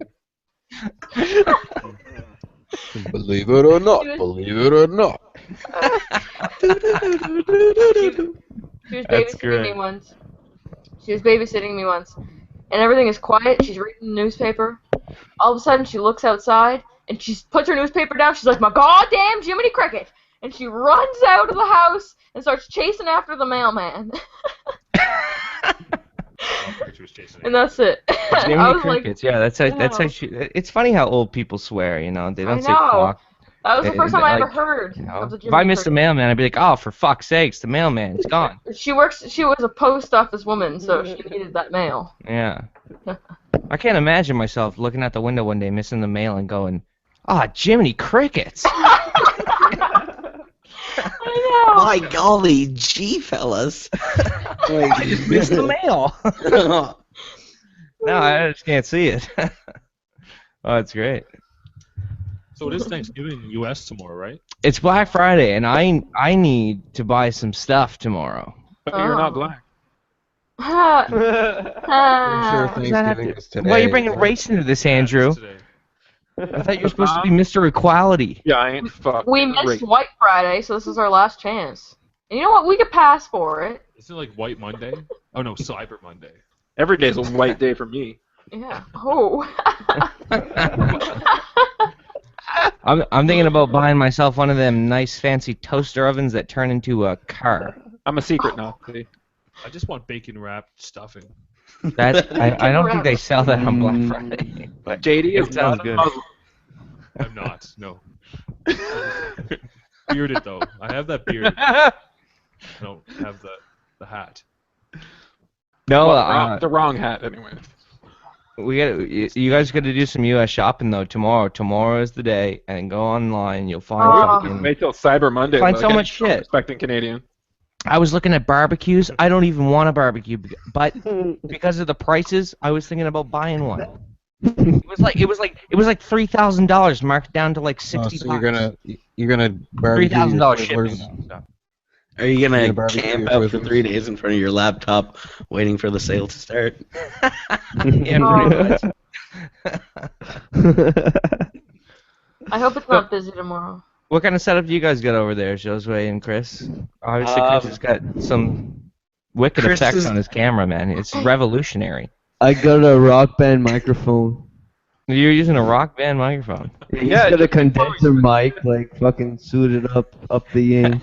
Believe it or not. Believe it or not. She was That's babysitting great. me once. She was babysitting me once, and everything is quiet. She's reading the newspaper. All of a sudden, she looks outside, and she puts her newspaper down. She's like, "My goddamn Jiminy Cricket!" And she runs out of the house and starts chasing after the mailman. And that's it. I Jiminy was like, Crickets. Yeah, that's how no. she. It's funny how old people swear. You know, they don't I say know. fuck. That was the first time I ever Like, heard you know, of the if I Jiminy missed the Cricket. mailman, I'd be like, oh, for fuck's sakes, the mailman, it's gone. She was a post office woman, so she needed that mail. Yeah. I can't imagine myself looking out the window one day, missing the mail, and going, ah, Jiminy Crickets. I know. My golly, gee, fellas. I just missed the mail. No, I just can't see it. Oh, it's great. So it is Thanksgiving in the U.S. tomorrow, right? It's Black Friday, and I need to buy some stuff tomorrow. But you're not Oh. black. I'm sure Ah. Thanksgiving is today. Why are you bringing race into this, Andrew? Today. I thought you were supposed to be Mr. Equality. Yeah, I ain't fucked. We missed Great. White Friday, so this is our last chance. And you know what? We could pass for it. Isn't it like White Monday? Oh no, Cyber Monday. Every day's a white day for me. Yeah. Oh. I'm thinking about buying myself one of them nice fancy toaster ovens that turn into a car. I'm a secret Nazi. I just want bacon wrapped stuffing. That I don't think they sell that on Black Friday. But JD it is sounds not a good. Muslim. I'm not. No. Bearded though. I have that beard. I don't have the hat. No, Well, the wrong hat, anyway. you guys got to do some U.S. shopping though tomorrow. Tomorrow is the day, and go online. You'll find Oh. fucking. Wait till Cyber Monday. Find though. so Again, much shit. Respecting Canadian. I was looking at barbecues. I don't even want a barbecue, but because of the prices, I was thinking about buying one. It was like $3,000 marked down to like Oh, 60 so bucks. you're gonna barbecue your $3,000 Twizzlers. shipping. though, so. Are you You're gonna gonna barbecue camp your out for Twizzlers? 3 days in front of your laptop, waiting for the sale to start? Yeah, pretty much. I hope it's not busy tomorrow. What kind of setup do you guys got over there, Josue and Chris? Obviously, Chris has got some wicked Chris effects is- on his camera, man. It's revolutionary. I got a Rock Band microphone. You're using a Rock Band microphone. He's Yeah, got a just before we condenser mic, like fucking suited up the yin.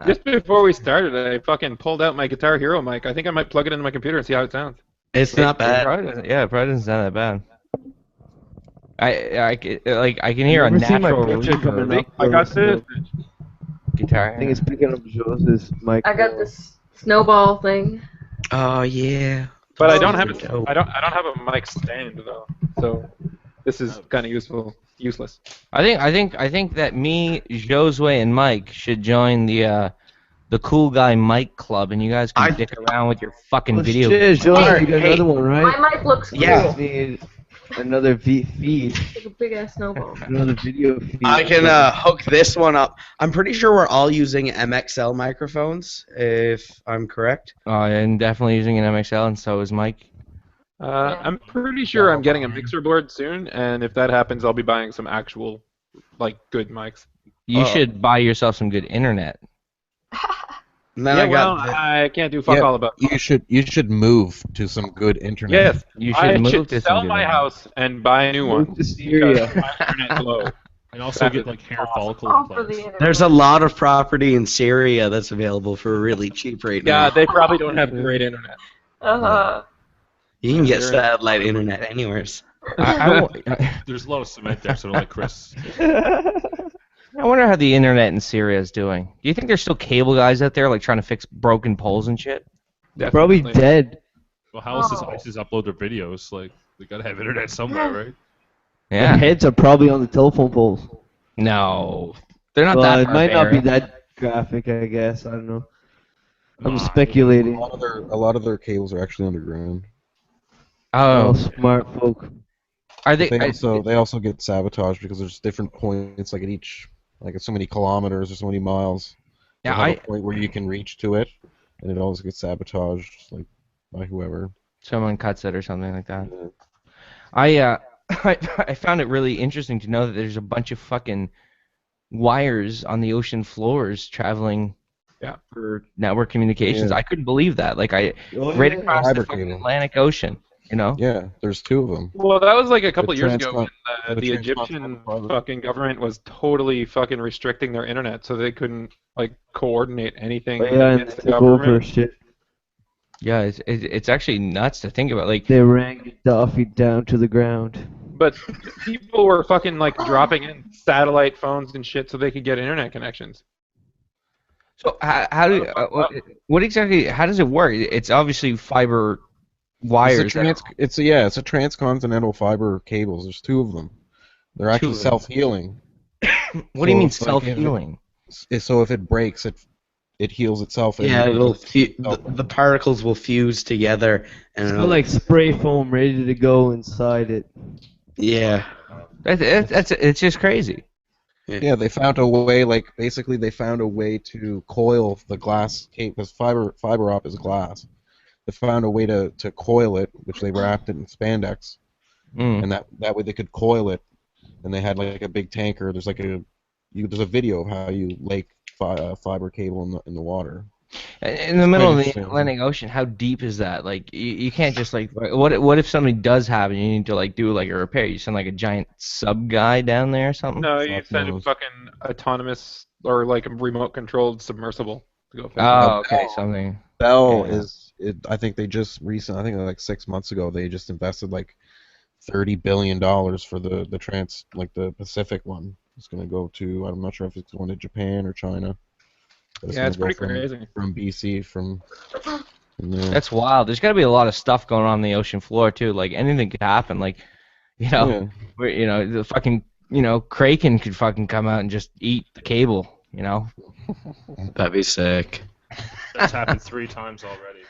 Just before we started, I fucking pulled out my Guitar Hero mic. I think I might plug it into my computer and see how it sounds. It's not It bad. probably doesn't sound that bad. I can hear a Never seen my natural picture coming reverb. up. I got this. Guitar. I think it's picking up Jose's mic. I got this snowball thing. Oh yeah. But I don't have Dope. I don't have a mic stand though. So this is kind of useless. I think that me, Josue, and Mike should join the Cool Guy Mike Club, and you guys can dick around with your fucking Oh, video. shit, Jose, you got Hey. another one, My right? mic looks cool. Yeah. Just need another feed, It's like a big ass snowball. another video feed. I can hook this one up. I'm pretty sure we're all using MXL microphones, if I'm correct. And definitely using an MXL, and so is Mike. I'm pretty sure I'm getting a mixer board soon, and if that happens, I'll be buying some actual, like, good mics. You should buy yourself some good internet. And then Yeah, I well, got I can't do fuck Yeah, all about. You should move to some good internet. Yes, You should I move should to some sell good my internet. house and buy a new one. Move to Syria. because my internet's low. And also get like hair follicle All for the implants. internet. there's a lot of property in Syria that's available for really cheap right now. Yeah, they probably don't have great internet. You can get Sure. satellite internet anywhere. There's a lot of cement there, so don't let Chris. I wonder how the internet in Syria is doing. Do you think there's still cable guys out there like trying to fix broken poles and shit? Probably Definitely. dead. Well, how else does Oh. ISIS upload their videos? Like, they gotta have internet somewhere, right? Their Yeah. heads are probably on the telephone poles. No, they're not Well, that. it might not be barbaric. that graphic, I guess. I don't know. I'm Nah, A speculating. lot of their cables are actually underground. Oh, Oh, smart folk. are They they? also get sabotaged because there's different points, like at each, like at so many kilometers or so many miles. Yeah, they have a point where you can reach to it, and it always gets sabotaged like by whoever. Someone cuts it or something like that. Yeah. I found it really interesting to know that there's a bunch of fucking wires on the ocean floors traveling for network communications. Yeah. I couldn't believe that. Like right across the Fiber fucking cable. Atlantic Ocean, you know? Yeah, there's 2 of them. Well, that was like a couple The years ago when the the Egyptian transcontinental fiber. fucking government was totally fucking restricting their internet, so they couldn't like coordinate anything But yeah, and against they the took over government. shit. Yeah, it's actually nuts to think about. Like, They ran Gaddafi down to the ground. But people were fucking like dropping in satellite phones and shit so they could get internet connections. so how do what exactly? How does it work? It's obviously fiber wires. It's a transcontinental fiber cables. There's 2 of them. They're actually of them. self-healing. What do you mean it's like if it- self-healing? So if it breaks, it heals itself. And Yeah, it'll itself. the particles will fuse together, and It's it'll, got like spray foam ready to go inside it. yeah. It's just crazy. Yeah, they found a way. Like basically, they found a way to coil the glass tape because fiber op is glass. They found a way to coil it, which they wrapped it in spandex, and that way they could coil it. And they had like a big tanker. There's like there's a video of how you lay fiber cable in the water. In the middle of the interesting. Atlantic Ocean, how deep is that? Like, you can't just like, what if something does happen? You need to like do like a repair. You send like a giant sub guy down there or something. No, you Fuck send a knows. fucking autonomous or like a remote controlled submersible to go fix it. Oh, okay, something. Bell Yeah. I think they just I think like 6 months ago, they just invested like $30 billion for the the Pacific one. It's gonna go to, I'm not sure if it's going to Japan or China. But Yeah, it's gonna pretty go crazy. from BC from there. That's wild. There's got to be a lot of stuff going on the ocean floor too. Like anything could happen. Like, Yeah. the fucking, kraken could fucking come out and just eat the cable. That'd be sick. That's happened 3 times already.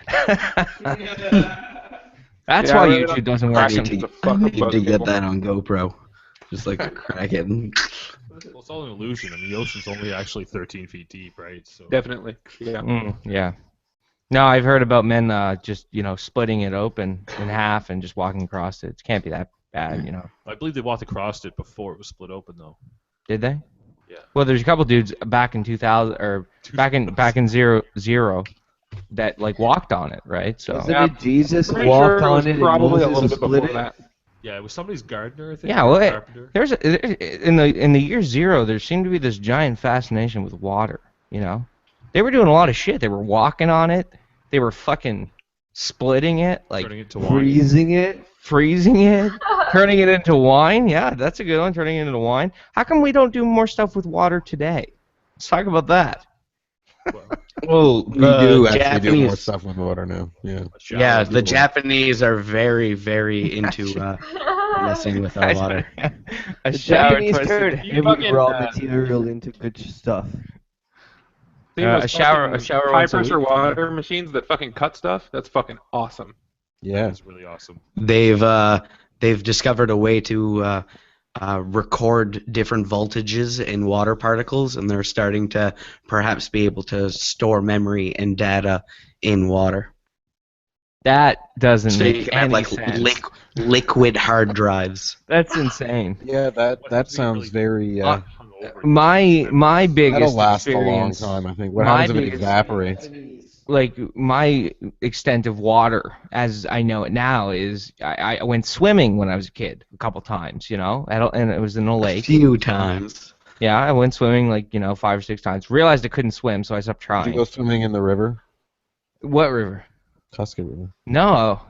That's Yeah, why I really YouTube don't doesn't I work. need Some, to, fuck I need up to get people. that on GoPro. Just like a kraken. Well, it's all an illusion. I mean, the ocean's only actually 13 feet deep, right? So Definitely. Yeah. yeah. No, I've heard about men just splitting it open in half and just walking across it. It can't be that bad. I believe they walked across it before it was split open, though. Did they? Yeah. Well, there's a couple dudes back in 2000 or back in zero that like walked on it, right? So Isn't it Jesus Pretty walked sure it on was it and probably a Moses little bit split before it? that. Yeah, it was somebody's gardener, I think. yeah, or well, carpenter. there's in the year 0, there seemed to be this giant fascination with water. They were doing a lot of shit. They were walking on it. They were fucking splitting it, like Turning it to wine. Freezing it? freezing it, turning it into wine. Yeah, that's a good one. Turning it into wine. How come we don't do more stuff with water today? Let's talk about that. Well, We do actually do more Japanese, stuff with water now. Yeah. yeah, the Japanese are very, very into messing with our water. A The shower Japanese twisted- turned You heavy fucking, raw material into good stuff. See a those shower fucking once a high-pressure week. water machines that fucking cut stuff? That's fucking awesome. Yeah. It's really awesome. They've discovered a way to record different voltages in water particles, and they're starting to perhaps be able to store memory and data in water. That doesn't So you make can have any like sense. liquid hard drives. That's insane. Yeah, that sounds very. My biggest That'll last a long experience, time, I think. What my happens if it biggest- evaporates? like my extent of water as I know it now is I went swimming when I was a kid a couple times, and it was in a A lake. few times. Yeah, I went swimming like 5 or 6 times. Realized I couldn't swim, so I stopped Did trying. you go swimming in the river? What river? Tuscan River. No.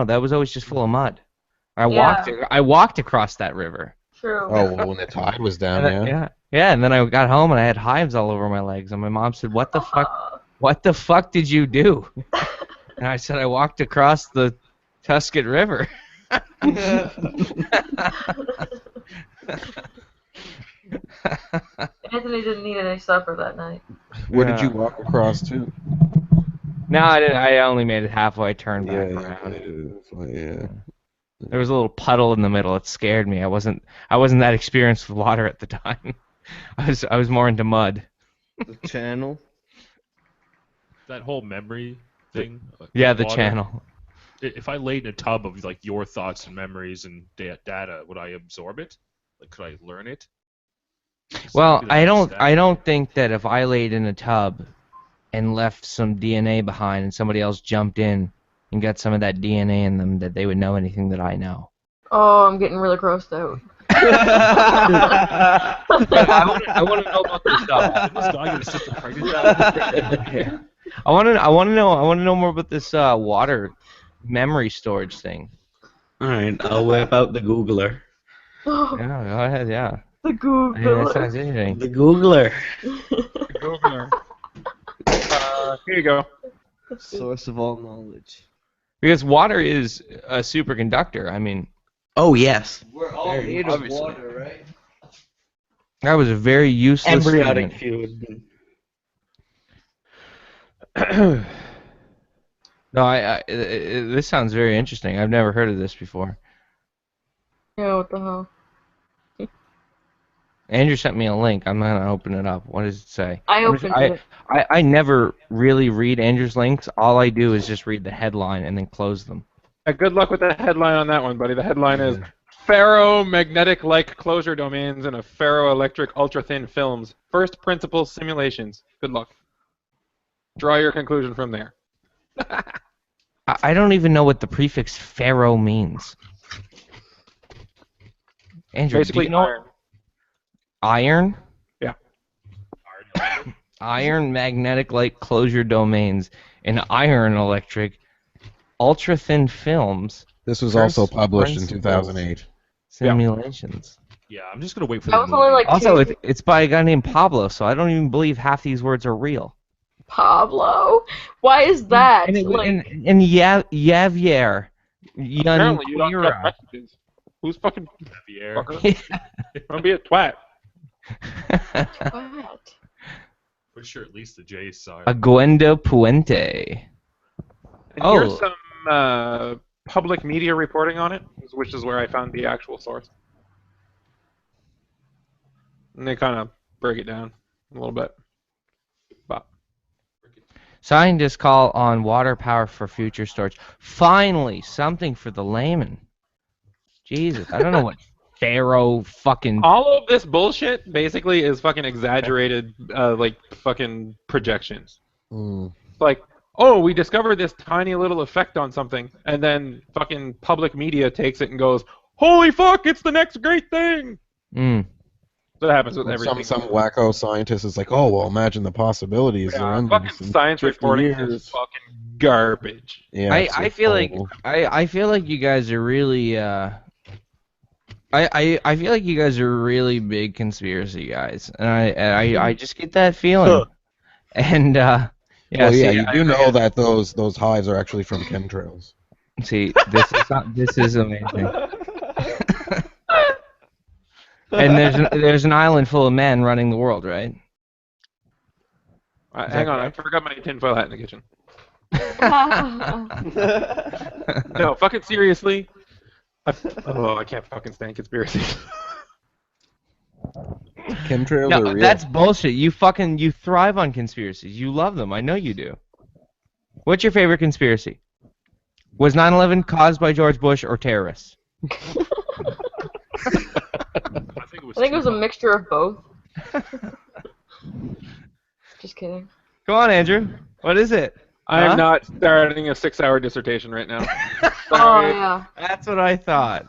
That was always just full of mud. I Yeah. walked across that river. True. Oh, well, when the tide was down, And yeah. and then I got home and I had hives all over my legs, and my mom said, "What the fuck? What the fuck did you do?" And I said, "I walked across the Tuscan River." Anthony didn't need any supper that night. Where did Yeah. you walk across to? No, I didn't. I only made it halfway, turned back Yeah, around. yeah. There was a little puddle in the middle. It scared me. I wasn't that experienced with water at the time. I was more into mud. The channel. that whole memory thing. Yeah, the water, channel. If I laid in a tub of like your thoughts and memories and data, would I absorb it? Like, could I learn it? Well, That'd be the next step. I don't think that if I laid in a tub and left some DNA behind and somebody else jumped in and got some of that DNA in them, that they would know anything that I know. Oh, I'm getting really grossed out. I want to know about this stuff. Did this guy get his sister pregnant? I want to know more about this water memory storage thing. All right, I'll whip out the Googler. Oh, Yeah, go ahead. Yeah. the Yeah, that Google. sounds interesting. The Googler. Governor. Here you go. Source of all knowledge. Because water is a superconductor. I mean, Oh yes. We're all Very made of obviously. water, right? that was a very useless Embryonic statement. fluid. No, this sounds very interesting. I've never heard of this before. Yeah, what the hell? Andrew sent me a link. I'm gonna open it up. What does it say? I opened it. I never really read Andrew's links. All I do is just read the headline and then close them. Good luck with the headline on that one, buddy. The headline is ferromagnetic-like closure domains in a ferroelectric ultra-thin films. First principle simulations. Good luck. Draw your conclusion from there. I don't even know what the prefix ferro means. Andrew, Basically, do you know iron. iron? Yeah. Iron magnetic-like closure domains in iron electric ultra-thin films. This was First also published in principles. 2008. Simulations. Yeah, I'm just gonna wait for That the was movie. only like Also, two. it's by a guy named Pablo, so I don't even believe half these words are real. Pablo? Why is that? And Like, Javier. Apparently, you don't get messages. Who's fucking Javier. fucker? Don't be a twat. what? Pretty sure at least the J's side. Aguenda Puente. And Oh. here's some public media reporting on it, which is where I found the actual source. And they kind of break it down a little bit. But Scientists call on water power for future storage. Finally, something for the layman. Jesus, I don't know what Pharaoh fucking. all of this bullshit basically is fucking exaggerated, like fucking projections. Mm. Like, oh, we discovered this tiny little effect on something, and then fucking public media takes it and goes, holy fuck, it's the next great thing! Mm. That happens with everything. Some wacko scientist is like, oh well, imagine the possibilities. They're Yeah, endless fucking in science 50 reporting years. is fucking garbage. Yeah, I feel like I feel like you guys are really I feel like you guys are really big conspiracy guys, and I just get that feeling. And yeah, well, yeah, see, you do know that those hives are actually from chemtrails. See, this is amazing. And there's an island full of men running the world, right? Hang on, I forgot my tinfoil hat in the kitchen. No, fucking seriously. I can't fucking stand conspiracies. Chemtrails No, are real. that's bullshit. You thrive on conspiracies. You love them. I know you do. What's your favorite conspiracy? Was 9/11 caused by George Bush or terrorists? I think it was a mixture of both. Just kidding. Come on, Andrew. What is it? I Huh? am not starting a 6-hour dissertation right now. Oh Sorry. yeah. That's what I thought.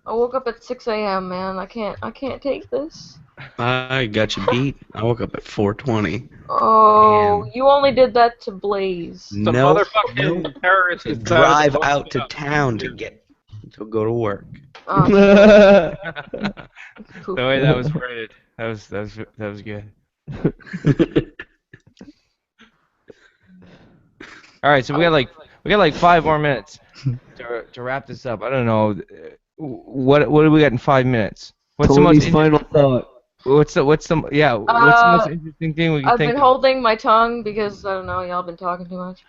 I woke up at 6 a.m. man. I can't take this. I got you beat. I woke up at 4:20. Oh, Damn. you only did that to Blaze. Some Nope. motherfucking terrorist To decided drive to out to up. town to go to work. Oh, The way that was worded, that was good. All right, so we got like 5 more minutes to wrap this up. I don't know what do we got in 5 minutes? What's Tony's the most final thought. what's the most interesting thing we can I've think been of? holding my tongue because I don't know, y'all been talking too much.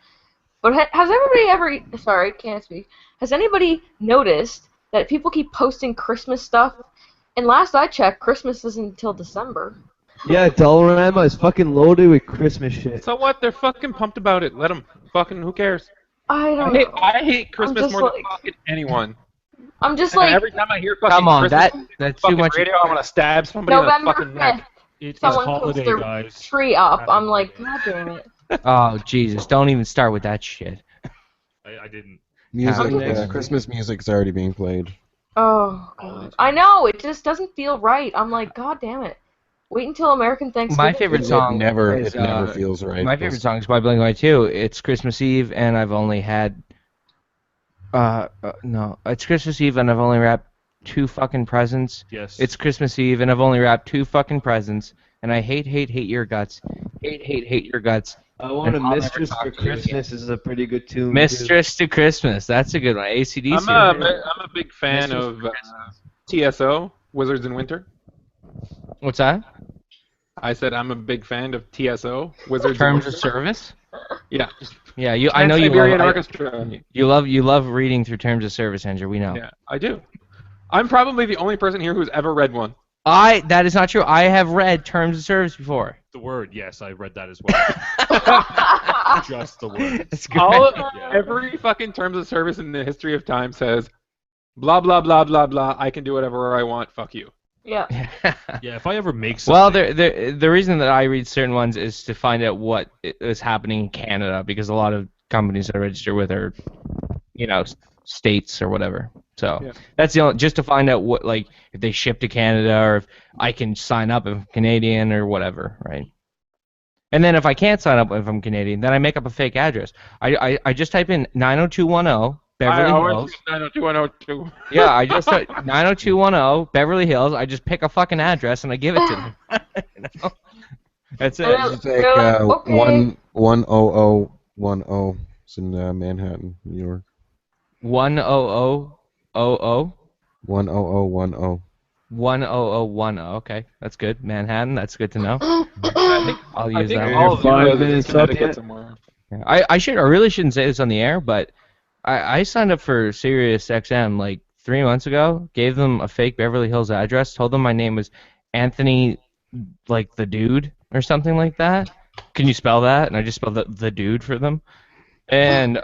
But has everybody ever? Sorry, can't speak. Has anybody noticed that people keep posting Christmas stuff? And last I checked, Christmas isn't until December. Yeah, Dollarama is fucking loaded with Christmas shit. So what? They're fucking pumped about it. Let them. Fucking who cares? I don't know. I hate Christmas just more than like- fucking anyone. I'm just And like every time I hear fucking Come on, Christmas that's too fucking much. radio, I want to stab somebody in the November fucking 5th. neck. It's Someone holiday, puts their guys. tree up. Happy I'm like, holiday. God damn it. Oh Jesus! Don't even start with that shit. I didn't. Music, Next Christmas music's already being played. Oh God. I know, it just doesn't feel right. I'm like, God damn it. Wait until American Thanksgiving. My favorite song It never is, feels right. My favorite song is by Blink-182. It's Christmas Eve, and I've only had. No, it's Christmas Eve, and I've only wrapped 2 fucking presents. Yes. It's Christmas Eve, and I've only wrapped 2 fucking presents, and I hate your guts. Hate your guts. I Want a And I'll never Mistress talk for to you again. Christmas is a pretty good tune. too. Mistress to Christmas. That's a good one. AC/DC. I'm a big fan Mistress of for Christmas. TSO, Wizards in Winter. What's that? I said I'm a big fan of TSO, Wizards in Terms Winter. of service? Yeah. Yeah, I know you Trans-Siberian love. Orchestra. You love reading through terms of service, Andrew. We know. Yeah, I do. I'm probably the only person here who's ever read one. That is not true. I have read terms of service before. The word, yes, I read that as well. Just the word. It's great. Every fucking terms of service in the history of time says, blah blah blah blah blah. I can do whatever I want. Fuck you. Yeah. Yeah, if I ever make something. Well, the reason that I read certain ones is to find out what is happening in Canada, because a lot of companies that I register with are, states or whatever. So Yeah. that's the only, just to find out what, like, if they ship to Canada or if I can sign up if I'm Canadian or whatever, right? And then if I can't sign up if I'm Canadian, then I make up a fake address. I just type in 90210 Beverly Hills. 90210. Yeah, I just 90210 Beverly Hills. I just pick a fucking address and I give it to them. You know? That's it. Well, It's like okay. 10010. It's in Manhattan, New York. 10000 10010. 10010. Okay, that's good. Manhattan. That's good to know. I'll I use think that. all of you 5 guys minutes in up Connecticut yet? somewhere. Yeah, I really shouldn't say this on the air, but I signed up for Sirius XM like 3 months ago. Gave them a fake Beverly Hills address. Told them my name was Anthony, like the dude or something like that. Can you spell that? And I just spelled the dude for them. And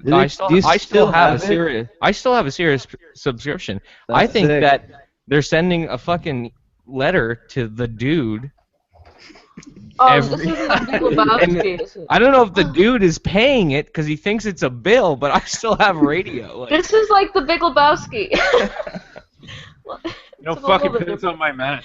Do I you still still have a have it? Sirius. I still have a Sirius subscription. I That's think sick. that they're sending a fucking letter to the dude. This every- isn't the Big Lebowski, is it? I don't know if the dude is paying it because he thinks it's a bill, but I still have radio. Like, This is like the Big Lebowski. No It's a fucking little bit piss on my mat.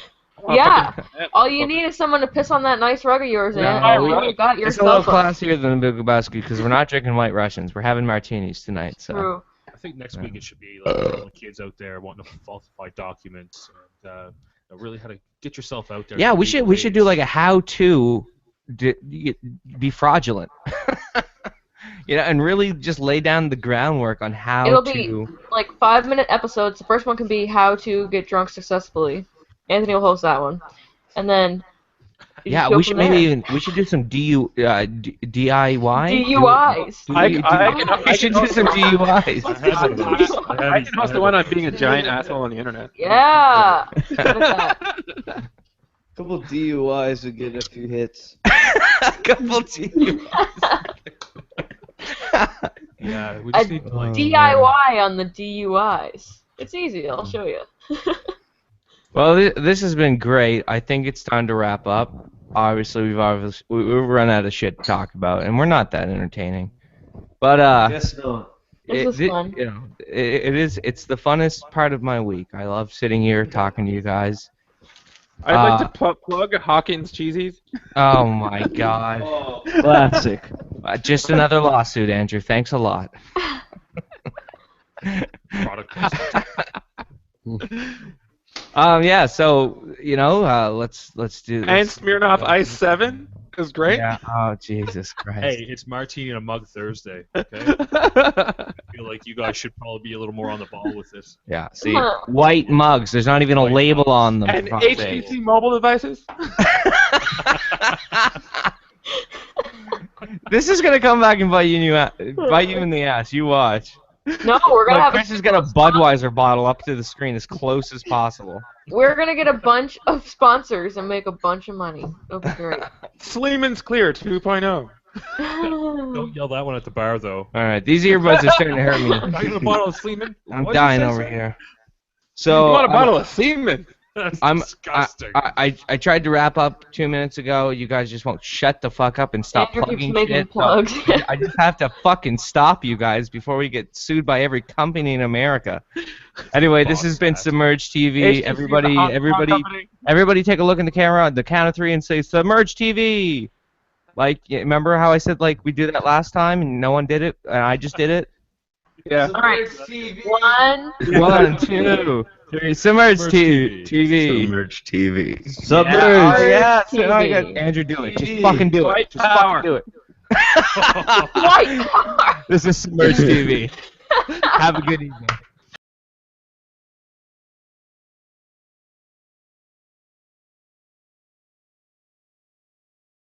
Yeah. All you need is someone to piss on that nice rug of yours, Yeah, and we- you got it's a little yourself a classier than the Big Lebowski because we're not drinking White Russians. We're having martinis tonight. So true. I think next week it should be like all the kids out there wanting to falsify documents and really how to get yourself out there. yeah, in we legal should do ways. like a how-to be fraudulent. And really just lay down the groundwork on how It'll to. be like 5-minute episodes. The first one can be how to get drunk successfully. Anthony will host that one, and then you Yeah, just go we from should there. we should do some DIY. DUIs. We should do some DUIs. I can host the one on being a giant asshole on the internet. Yeah. Good at that. Couple DUIs would get a few hits. Couple DUIs. Yeah, we A just need to like. DIY on the DUIs. It's easy. I'll show you. Well, this has been great. I think it's time to wrap up. Obviously, we've run out of shit to talk about, and we're not that entertaining. But Guess not. This is fun. it's the funnest part of my week. I love sitting here talking to you guys. I'd like to plug Hawkins Cheesies. Oh my God! Classic. Just another lawsuit, Andrew. Thanks a lot. Product Yeah. So let's do this. And Smirnoff Ice 7 is great. Yeah. Oh Jesus Christ. Hey, it's Martini and a Mug Thursday. Okay. I feel like you guys should probably be a little more on the ball with this. Yeah. See, white mugs. There's not even a label on them. And for fuck's sake. HTC mobile devices. This is gonna come back and bite you in the ass. You watch. No, we're gonna Look, have Chris is gonna Budweiser bottle up to the screen as close as possible. We're gonna get a bunch of sponsors and make a bunch of money. It'll be great. Sleeman's Clear 2.0. Don't yell that one at the bar, though. All right, these earbuds are starting to hurt me. Can I get a bottle of Sleeman? I'm What'd you dying say, over sir? here. You So want a bottle of semen? That's I, disgusting. I tried to wrap up 2 minutes ago. You guys just won't shut the fuck up and stop Andrew keeps plugging making shit. So plugs. I just have to fucking stop you guys before we get sued by every company in America. Anyway, this has been Submerged TV. Everybody take a look in the camera on the count of 3 and say Submerged TV. Like, remember how I said like we do that last time and no one did it and I just did it? Yeah. All right. 1. 1, 2, 3. Submerged TV. Submerged TV. Submerged. Oh, yeah. TV. I got Andrew, do it. Just fucking do it. White Just power. fucking do it. White. This is Submerged TV. Have a good evening.